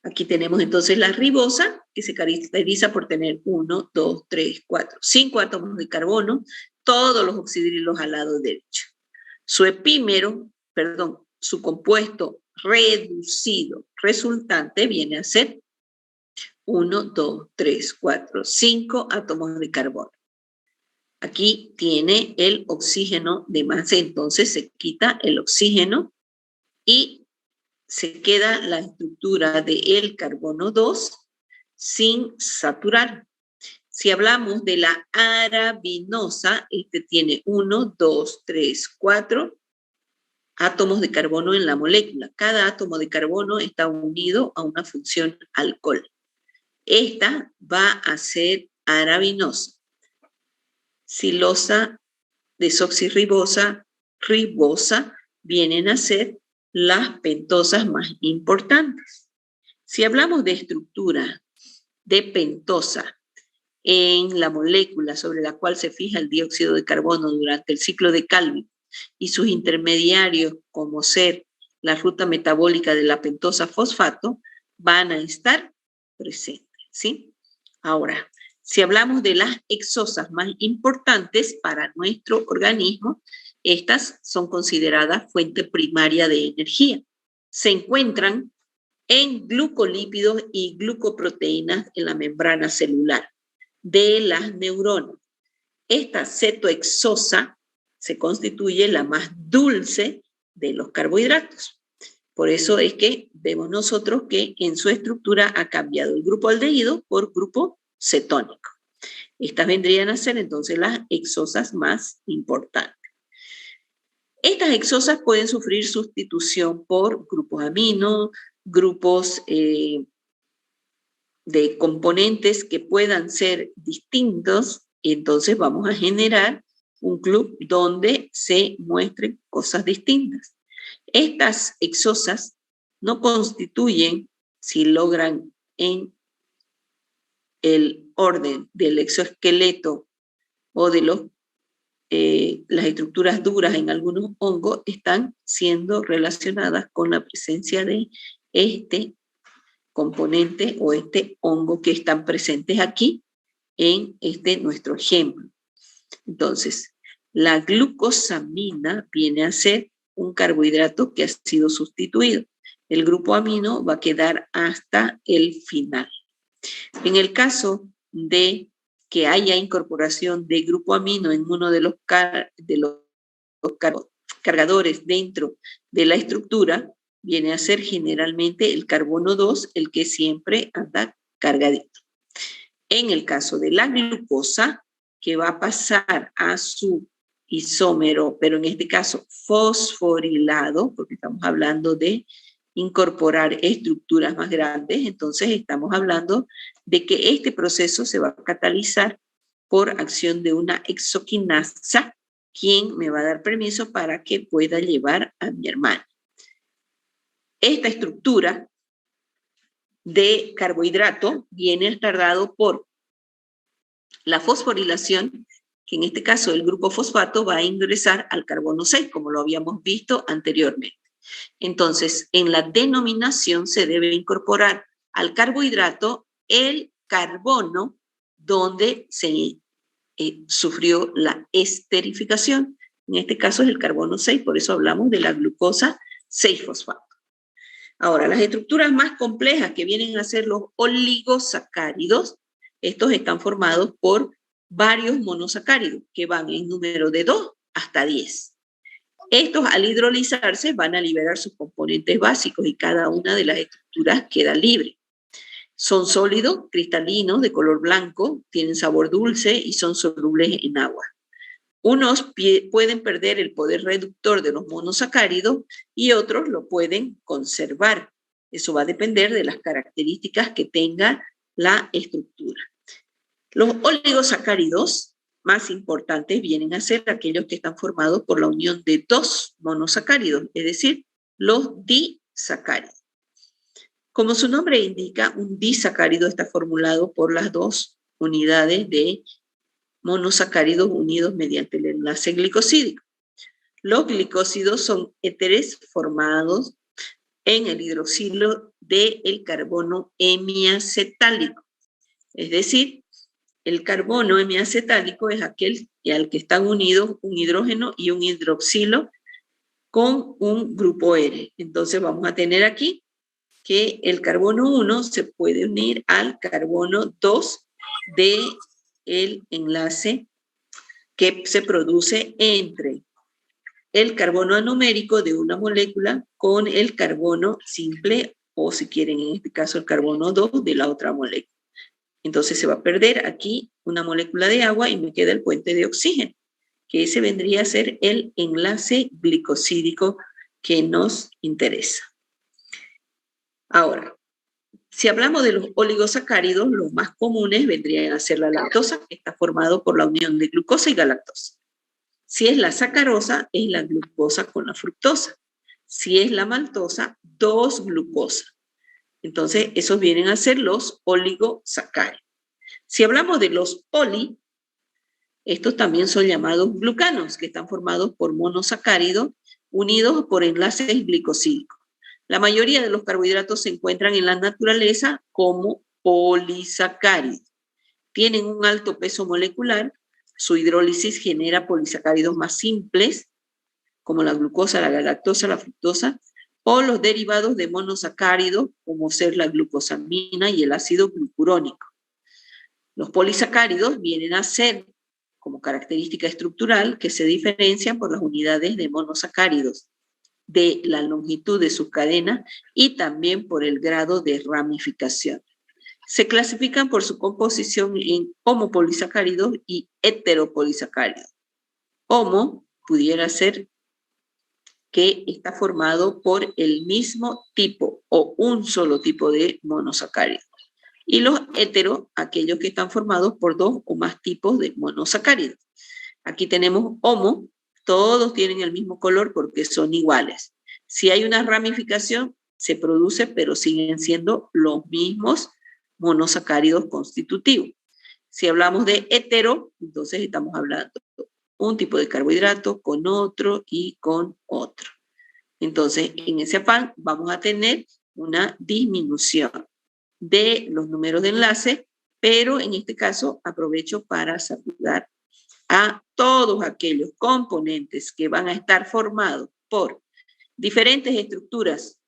[SPEAKER 2] Aquí tenemos entonces la ribosa, que se caracteriza por tener 1, 2, 3, 4, 5 átomos de carbono, todos los oxidrilos al lado derecho. Su su compuesto reducido resultante viene a ser 1, 2, 3, 4, 5 átomos de carbono. Aquí tiene el oxígeno de más, entonces se quita el oxígeno y se queda la estructura del carbono 2 sin saturar. Si hablamos de la arabinosa, este tiene 1, 2, 3, 4 átomos de carbono en la molécula. Cada átomo de carbono está unido a una función alcohol. Esta va a ser arabinosa. Silosa, desoxirribosa, ribosa, vienen a ser las pentosas más importantes. Si hablamos de estructura de pentosa en la molécula sobre la cual se fija el dióxido de carbono durante el ciclo de Calvin y sus intermediarios como ser la ruta metabólica de la pentosa fosfato, van a estar presentes, ¿sí? Ahora, si hablamos de las exosas más importantes para nuestro organismo, estas son consideradas fuente primaria de energía. Se encuentran en glucolípidos y glucoproteínas en la membrana celular de las neuronas. Esta cetoexosa se constituye la más dulce de los carbohidratos. Por eso es que vemos nosotros que en su estructura ha cambiado el grupo aldehído por grupo cetónico. Estas vendrían a ser entonces las exosas más importantes. Estas exosas pueden sufrir sustitución por grupos amino, grupos de componentes que puedan ser distintos, y entonces vamos a generar un club donde se muestren cosas distintas. Estas exosas no constituyen, si logran en el orden del exoesqueleto o de las estructuras duras en algunos hongos, están siendo relacionadas con la presencia de este componente o este hongo que están presentes aquí en nuestro ejemplo. Entonces, la glucosamina viene a ser un carbohidrato que ha sido sustituido. El grupo amino va a quedar hasta el final. En el caso de que haya incorporación de grupo amino en uno de los cargadores dentro de la estructura, viene a ser generalmente el carbono 2 el que siempre anda cargadito. En el caso de la glucosa, que va a pasar a su isómero, pero en este caso fosforilado, porque estamos hablando de incorporar estructuras más grandes, entonces estamos hablando de que este proceso se va a catalizar por acción de una exoquinasa, quien me va a dar permiso para que pueda llevar a mi hermano. Esta estructura de carbohidrato viene tardado por la fosforilación, que en este caso el grupo fosfato va a ingresar al carbono 6, como lo habíamos visto anteriormente. Entonces, en la denominación se debe incorporar al carbohidrato el carbono donde se sufrió la esterificación. En este caso es el carbono 6, por eso hablamos de la glucosa 6-fosfato. Ahora, las estructuras más complejas que vienen a ser los oligosacáridos, estos están formados por varios monosacáridos que van en número de 2 hasta 10. Estos, al hidrolizarse, van a liberar sus componentes básicos y cada una de las estructuras queda libre. Son sólidos, cristalinos, de color blanco, tienen sabor dulce y son solubles en agua. Unos pueden perder el poder reductor de los monosacáridos y otros lo pueden conservar. Eso va a depender de las características que tenga la estructura. Los oligosacáridos más importantes vienen a ser aquellos que están formados por la unión de dos monosacáridos, es decir, los disacáridos. Como su nombre indica, un disacárido está formulado por las dos unidades de monosacáridos unidos mediante el enlace glicosídico. Los glicósidos son éteres formados en el hidroxilo del carbono hemiacetálico, es decir, el carbono hemiacetálico es aquel al que están unidos un hidrógeno y un hidroxilo con un grupo R. Entonces vamos a tener aquí que el carbono 1 se puede unir al carbono 2 del enlace que se produce entre el carbono anomérico de una molécula con el carbono simple, o si quieren en este caso el carbono 2 de la otra molécula. Entonces se va a perder aquí una molécula de agua y me queda el puente de oxígeno, que ese vendría a ser el enlace glicosídico que nos interesa. Ahora, si hablamos de los oligosacáridos, los más comunes vendrían a ser la lactosa, que está formado por la unión de glucosa y galactosa. Si es la sacarosa, es la glucosa con la fructosa. Si es la maltosa, 2-glucosa. Entonces, esos vienen a ser los oligosacáridos. Si hablamos de los poli, estos también son llamados glucanos, que están formados por monosacáridos unidos por enlaces glicosídicos. La mayoría de los carbohidratos se encuentran en la naturaleza como polisacáridos. Tienen un alto peso molecular, su hidrólisis genera polisacáridos más simples, como la glucosa, la galactosa, la fructosa, o los derivados de monosacáridos, como ser la glucosamina y el ácido glucurónico. Los polisacáridos vienen a ser como característica estructural que se diferencian por las unidades de monosacáridos, de la longitud de sus cadenas y también por el grado de ramificación. Se clasifican por su composición en homopolisacáridos y heteropolisacáridos. Homo pudiera ser que está formado por el mismo tipo o un solo tipo de monosacáridos. Y los hetero, aquellos que están formados por dos o más tipos de monosacáridos. Aquí tenemos homo, todos tienen el mismo color porque son iguales. Si hay una ramificación, se produce, pero siguen siendo los mismos monosacáridos constitutivos. Si hablamos de hetero, entonces estamos hablando de un tipo de carbohidrato con otro y con otro. Entonces, en ese afán vamos a tener una disminución de los números de enlace, pero en este caso aprovecho para saludar a todos aquellos componentes que van a estar formados por diferentes estructuras.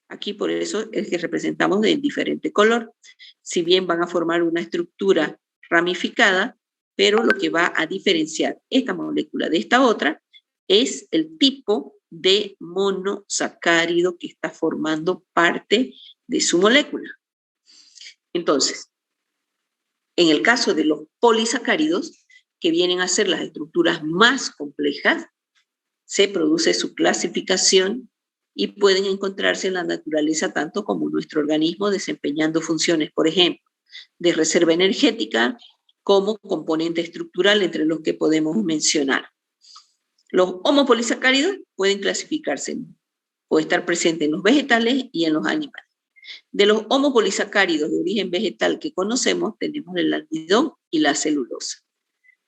[SPEAKER 2] Aquí por eso es que representamos de diferente color. Si bien van a formar una estructura ramificada, pero lo que va a diferenciar esta molécula de esta otra es el tipo de monosacárido que está formando parte de su molécula. Entonces, en el caso de los polisacáridos, que vienen a ser las estructuras más complejas, se produce su clasificación y pueden encontrarse en la naturaleza tanto como nuestro organismo desempeñando funciones, por ejemplo, de reserva energética como componente estructural entre los que podemos mencionar. Los homopolisacáridos pueden clasificarse o estar presentes en los vegetales y en los animales. De los homopolisacáridos de origen vegetal que conocemos, tenemos el almidón y la celulosa.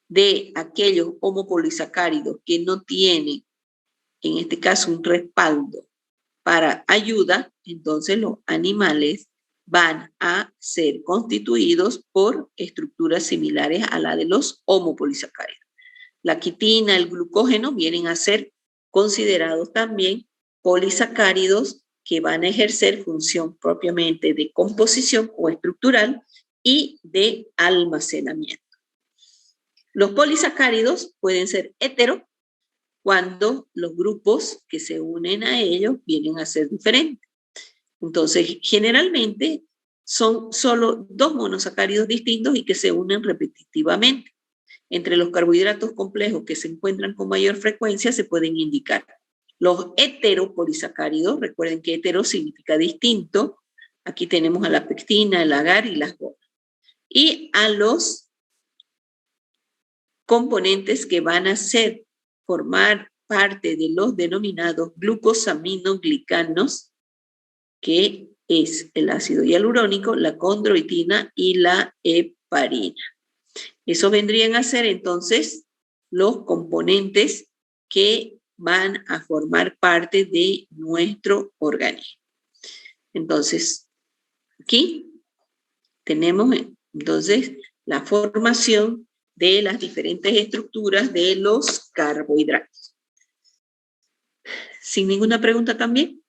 [SPEAKER 2] De aquellos homopolisacáridos que no tienen, en este caso, un respaldo para ayuda, entonces los animales van a ser constituidos por estructuras similares a la de los homopolisacáridos. La quitina, el glucógeno vienen a ser considerados también polisacáridos que van a ejercer función propiamente de composición o estructural y de almacenamiento. Los polisacáridos pueden ser hetero cuando los grupos que se unen a ellos vienen a ser diferentes. Entonces, generalmente son solo dos monosacáridos distintos y que se unen repetitivamente. Entre los carbohidratos complejos que se encuentran con mayor frecuencia se pueden indicar los heteropolisacáridos. Recuerden que hetero significa distinto. Aquí tenemos a la pectina, el agar y las gomas. Y a los componentes que van a formar parte de los denominados glucosaminoglicanos, que es el ácido hialurónico, la condroitina y la heparina. Eso vendrían a ser entonces los componentes que van a formar parte de nuestro organismo. Entonces, aquí tenemos entonces la formación de las diferentes estructuras de los carbohidratos. ¿Sin ninguna pregunta también?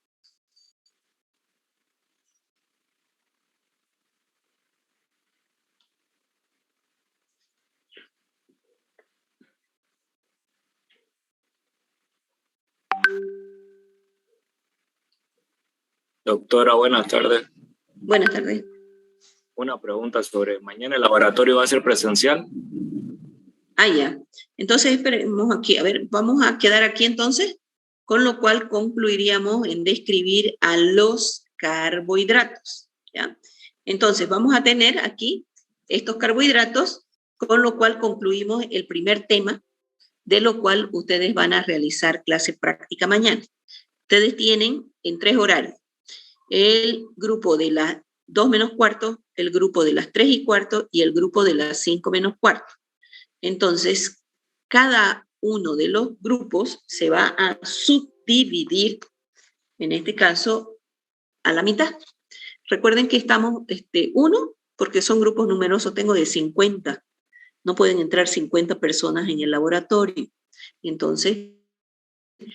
[SPEAKER 3] Doctora, buenas tardes.
[SPEAKER 2] Buenas tardes.
[SPEAKER 3] Una pregunta sobre mañana el laboratorio va a ser presencial.
[SPEAKER 2] Ya. Entonces esperemos aquí. A ver, vamos a quedar aquí entonces, con lo cual concluiríamos en describir a los carbohidratos. ¿Ya? Entonces vamos a tener aquí estos carbohidratos, con lo cual concluimos el primer tema, de lo cual ustedes van a realizar clase práctica mañana. Ustedes tienen en 3 horarios. El grupo de las 2 menos cuarto, el grupo de las 3 y cuarto y el grupo de las 5 menos cuarto. Entonces, cada uno de los grupos se va a subdividir dividir, en este caso, a la mitad. Recuerden que estamos, uno, porque son grupos numerosos, tengo de 50. No pueden entrar 50 personas en el laboratorio. Entonces,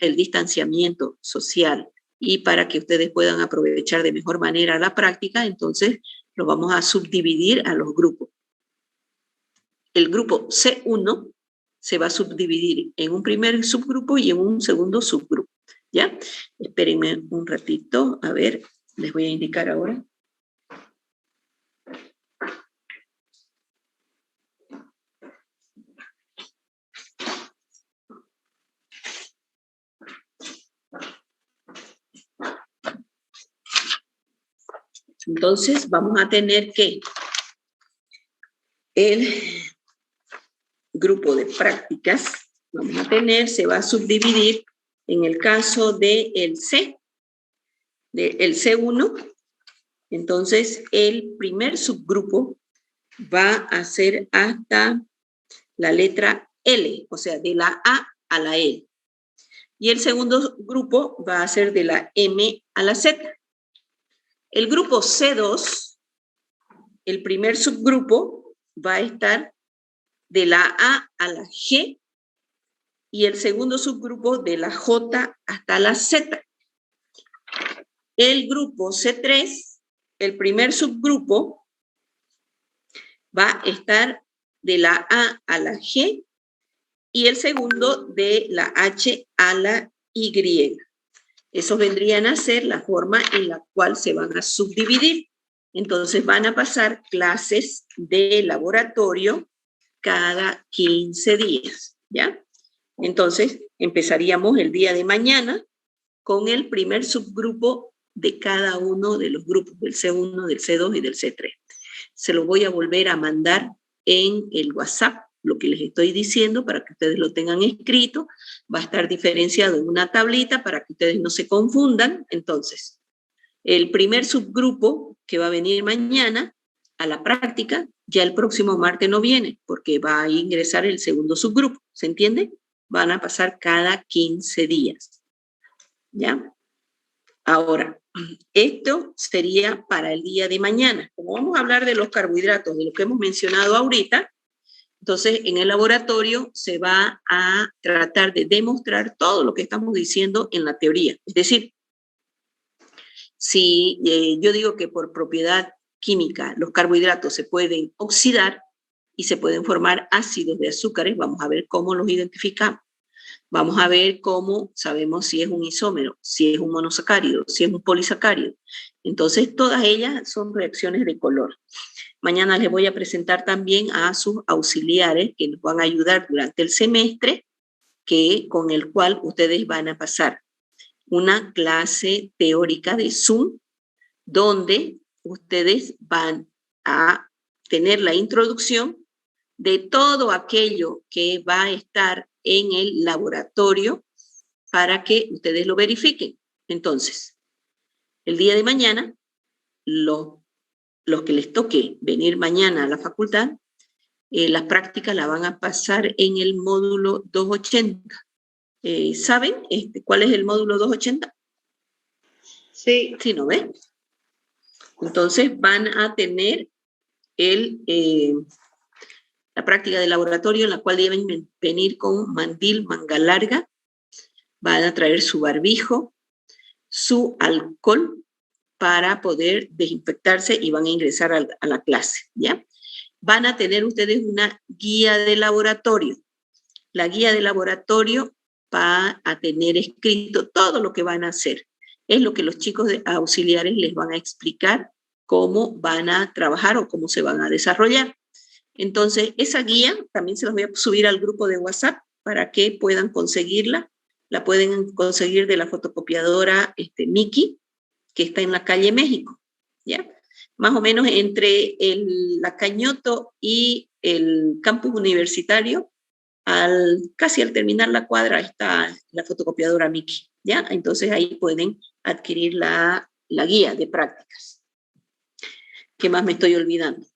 [SPEAKER 2] el distanciamiento social y para que ustedes puedan aprovechar de mejor manera la práctica, entonces lo vamos a subdividir a los grupos. El grupo C1 se va a subdividir en un primer subgrupo y en un segundo subgrupo, ¿ya? Espérenme un ratito, a ver, les voy a indicar ahora. Entonces, vamos a tener que el grupo de prácticas, se va a subdividir en el caso del C1. Entonces, el primer subgrupo va a ser hasta la letra L, o sea, de la A a la L. Y el segundo grupo va a ser de la M a la Z. El grupo C2, el primer subgrupo, va a estar de la A a la G y el segundo subgrupo de la J hasta la Z. El grupo C3, el primer subgrupo, va a estar de la A a la G y el segundo de la H a la Y. Esos vendrían a ser la forma en la cual se van a subdividir. Entonces van a pasar clases de laboratorio cada 15 días, ¿ya? Entonces empezaríamos el día de mañana con el primer subgrupo de cada uno de los grupos, del C1, del C2 y del C3. Se lo voy a volver a mandar en el WhatsApp, lo que les estoy diciendo, para que ustedes lo tengan escrito. Va a estar diferenciado en una tablita para que ustedes no se confundan. Entonces, el primer subgrupo que va a venir mañana a la práctica, ya el próximo martes no viene, porque va a ingresar el segundo subgrupo. ¿Se entiende? Van a pasar cada 15 días. ¿Ya? Ahora, esto sería para el día de mañana. Como vamos a hablar de los carbohidratos, de lo que hemos mencionado ahorita, entonces en el laboratorio se va a tratar de demostrar todo lo que estamos diciendo en la teoría. Es decir, si yo digo que por propiedad química los carbohidratos se pueden oxidar y se pueden formar ácidos de azúcares, vamos a ver cómo los identificamos. Vamos a ver cómo sabemos si es un isómero, si es un monosacárido, si es un polisacárido. Entonces, todas ellas son reacciones de color. Mañana les voy a presentar también a sus auxiliares que nos van a ayudar durante el semestre, con el cual ustedes van a pasar una clase teórica de Zoom, donde ustedes van a tener la introducción de todo aquello que va a estar en el laboratorio para que ustedes lo verifiquen. Entonces, el día de mañana, los que les toque venir mañana a la facultad, las prácticas las van a pasar en el módulo 280. ¿Saben cuál es el módulo 280?
[SPEAKER 1] Sí.
[SPEAKER 2] Sí, ¿no ven? Entonces van a tener la práctica de laboratorio, en la cual deben venir con mandil, manga larga, van a traer su barbijo, su alcohol para poder desinfectarse y van a ingresar a la clase, ¿ya? Van a tener ustedes una guía de laboratorio. La guía de laboratorio va a tener escrito todo lo que van a hacer. Es lo que los chicos auxiliares les van a explicar cómo van a trabajar o cómo se van a desarrollar. Entonces, esa guía también se las voy a subir al grupo de WhatsApp para que puedan conseguirla. La pueden conseguir de la fotocopiadora Miki, que está en la calle México, ¿ya? Más o menos entre la Cañoto y el campus universitario, casi al terminar la cuadra está la fotocopiadora Miki, ¿ya? Entonces ahí pueden adquirir la guía de prácticas. ¿Qué más me estoy olvidando?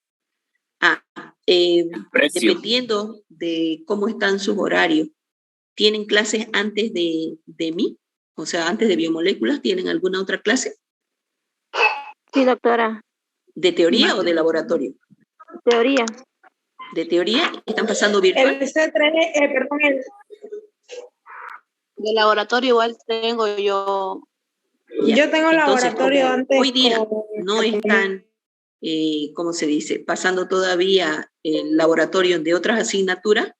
[SPEAKER 2] Dependiendo de cómo están sus horarios, ¿tienen clases antes de mí O sea, antes de biomoléculas, ¿tienen alguna otra clase?
[SPEAKER 4] Sí, doctora.
[SPEAKER 2] ¿De teoría o de laboratorio?
[SPEAKER 4] Teoría.
[SPEAKER 2] ¿De teoría? ¿Están pasando virtual?
[SPEAKER 5] El C3, perdón,
[SPEAKER 1] De laboratorio igual tengo yo.
[SPEAKER 2] Ya.
[SPEAKER 5] yo tengo
[SPEAKER 2] Entonces,
[SPEAKER 5] laboratorio
[SPEAKER 2] como
[SPEAKER 5] antes.
[SPEAKER 2] hoy día
[SPEAKER 5] con-
[SPEAKER 2] no están, ¿cómo se dice? Pasando todavía el laboratorio de otras asignaturas.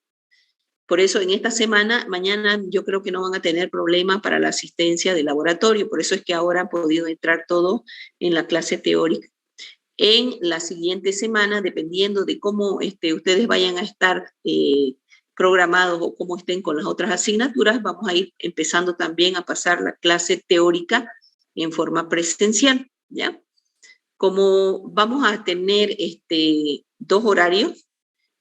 [SPEAKER 2] Por eso en esta semana, mañana yo creo que no van a tener problema para la asistencia de laboratorio. Por eso es que ahora han podido entrar todos en la clase teórica. En la siguiente semana, dependiendo de cómo ustedes vayan a estar programados o cómo estén con las otras asignaturas, vamos a ir empezando también a pasar la clase teórica en forma presencial, ¿ya? Como vamos a tener 2 horarios,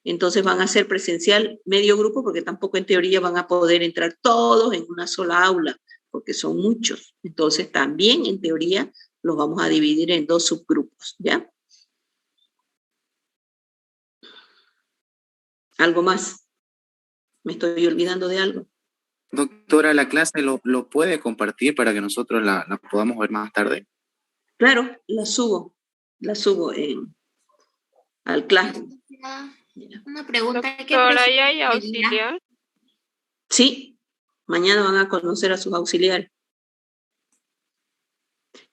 [SPEAKER 2] entonces van a ser presencial medio grupo, porque tampoco en teoría van a poder entrar todos en una sola aula, porque son muchos. Entonces también en teoría los vamos a dividir en 2 subgrupos, ¿ya? ¿Algo más? ¿Me estoy olvidando de algo?
[SPEAKER 6] Doctora, ¿la clase lo puede compartir para que nosotros la podamos ver más tarde?
[SPEAKER 2] Claro, la subo al Classroom.
[SPEAKER 7] Una pregunta.
[SPEAKER 4] Doctora, ¿y hay auxiliar?
[SPEAKER 2] Sí, mañana van a conocer a sus auxiliares.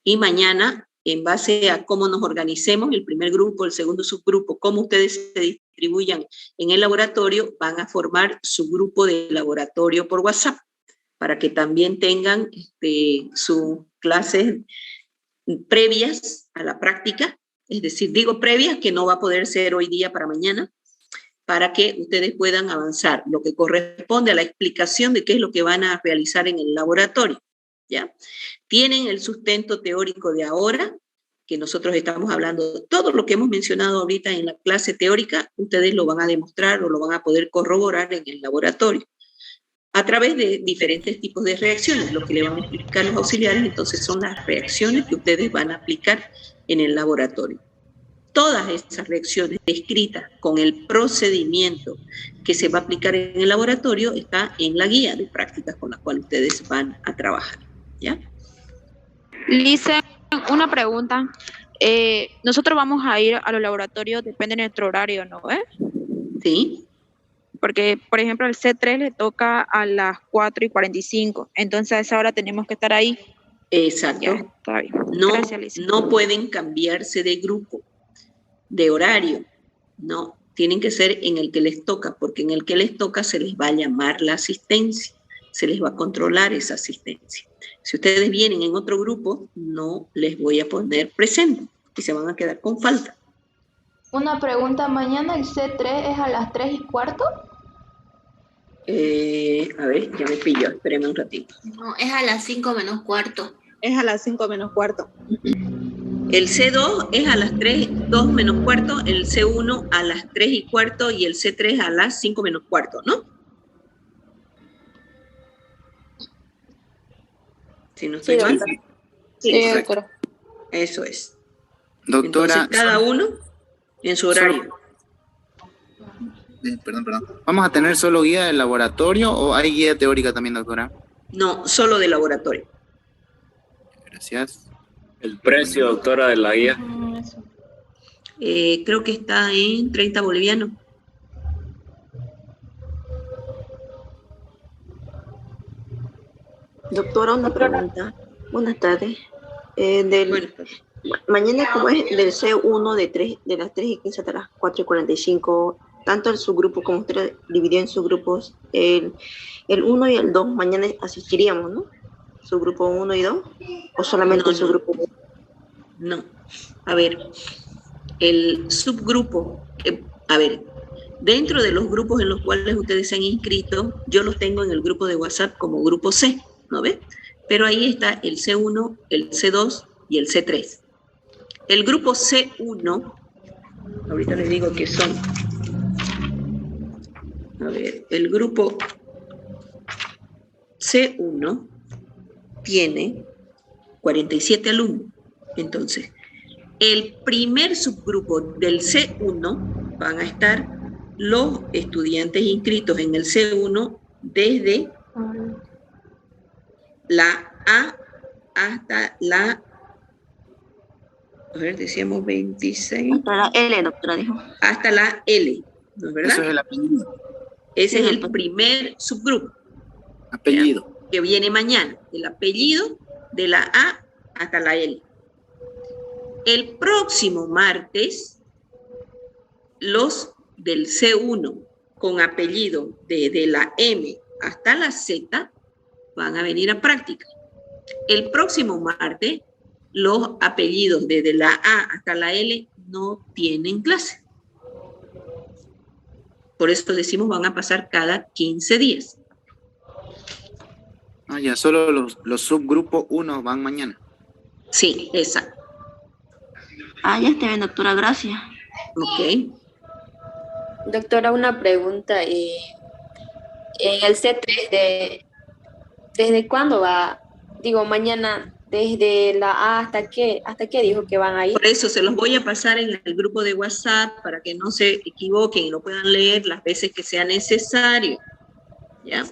[SPEAKER 2] Y mañana, en base a cómo nos organicemos, el primer grupo, el segundo subgrupo, cómo ustedes se distribuyan en el laboratorio, van a formar su grupo de laboratorio por WhatsApp, para que también tengan sus clases previas a la práctica, es decir, digo previas, que no va a poder ser hoy día para mañana, para que ustedes puedan avanzar, lo que corresponde a la explicación de qué es lo que van a realizar en el laboratorio, ¿ya? Tienen el sustento teórico de ahora, que nosotros estamos hablando, todo lo que hemos mencionado ahorita en la clase teórica, ustedes lo van a demostrar o lo van a poder corroborar en el laboratorio, a través de diferentes tipos de reacciones. Lo que le van a explicar los auxiliares, entonces, son las reacciones que ustedes van a aplicar en el laboratorio. Todas esas reacciones descritas con el procedimiento que se va a aplicar en el laboratorio está en la guía de prácticas con la cual ustedes van a trabajar, ¿ya?
[SPEAKER 4] Lisa, una pregunta. Nosotros vamos a ir a los laboratorios, depende de nuestro horario, ¿no?
[SPEAKER 2] Sí.
[SPEAKER 4] Porque, por ejemplo, el C3 le toca a las 4:45, entonces a esa hora tenemos que estar ahí.
[SPEAKER 2] Exacto.
[SPEAKER 4] Ya, está bien.
[SPEAKER 2] No,
[SPEAKER 4] Gracias, Lisa.
[SPEAKER 2] no pueden cambiarse de grupo, de horario, no, tienen que ser en el que les toca, porque en el que les toca se les va a llamar la asistencia, se les va a controlar esa asistencia. Si ustedes vienen en otro grupo, no les voy a poner presente y se van a quedar con falta.
[SPEAKER 8] Una pregunta, ¿mañana el C3 es a las 3:15?
[SPEAKER 2] A ver, ya me pilló, espérenme un ratito.
[SPEAKER 7] No, es a las 5:15.
[SPEAKER 1] Es a las 5:15.
[SPEAKER 2] El C2 es a las 2:15, el C1 a las 3:15 y el C3 a las 5:15, ¿no? Si no estoy
[SPEAKER 4] Sí,
[SPEAKER 2] mal.
[SPEAKER 4] doctora.
[SPEAKER 1] Sí,
[SPEAKER 6] doctora.
[SPEAKER 2] Eso es.
[SPEAKER 6] Doctora,
[SPEAKER 2] Entonces, cada uno en su horario.
[SPEAKER 6] perdón. ¿Vamos a tener solo guía del laboratorio o hay guía teórica también, doctora?
[SPEAKER 2] No, solo de laboratorio.
[SPEAKER 6] Gracias.
[SPEAKER 3] El precio, doctora, de la guía.
[SPEAKER 2] Creo que está en 30 bolivianos.
[SPEAKER 9] Doctora, una pregunta. Buenas tardes.
[SPEAKER 2] Bueno,
[SPEAKER 9] Mañana, como es del C1 de las 3:15 hasta las 4:45, tanto el subgrupo como usted dividió en subgrupos, el 1 y el 2, mañana asistiríamos, ¿no? ¿Subgrupo 1 y 2? ¿O solamente
[SPEAKER 2] No,
[SPEAKER 9] el subgrupo 1?
[SPEAKER 2] no. A ver, el subgrupo, dentro de los grupos en los cuales ustedes se han inscrito, yo los tengo en el grupo de WhatsApp como grupo C, ¿no ves? Pero ahí está el C1, el C2 y el C3. El grupo C1, ahorita les digo que son, a ver, el grupo C1 tiene 47 alumnos. Entonces, el primer subgrupo del C1 van a estar los estudiantes inscritos en el C1 desde la A hasta la, a ver, decíamos 26.
[SPEAKER 9] Hasta la L, doctora, dijo.
[SPEAKER 2] Hasta la L, ¿no es verdad?
[SPEAKER 6] Eso es el apellido.
[SPEAKER 2] Ese es el
[SPEAKER 9] doctor.
[SPEAKER 2] primer subgrupo
[SPEAKER 6] Apellido.
[SPEAKER 2] que viene mañana. El apellido de la A hasta la L. El próximo martes, los del C1 con apellido desde la M hasta la Z van a venir a práctica. El próximo martes, los apellidos desde la A hasta la L no tienen clase. Por eso decimos van a pasar cada 15 días.
[SPEAKER 6] Ah, ya, solo los subgrupos 1 van mañana.
[SPEAKER 2] Sí, exacto.
[SPEAKER 9] Ah, ya está bien, doctora, gracias.
[SPEAKER 2] Ok.
[SPEAKER 5] Doctora, una pregunta. En el C3, ¿desde cuándo va? Digo, mañana, desde la A hasta qué dijo que van a ir.
[SPEAKER 2] Por eso se los voy a pasar en el grupo de WhatsApp para que no se equivoquen y lo puedan leer las veces que sea necesario. ¿Ya?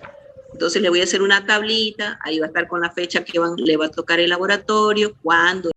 [SPEAKER 2] Entonces le voy a hacer una tablita, ahí va a estar con la fecha que le va a tocar el laboratorio, cuándo.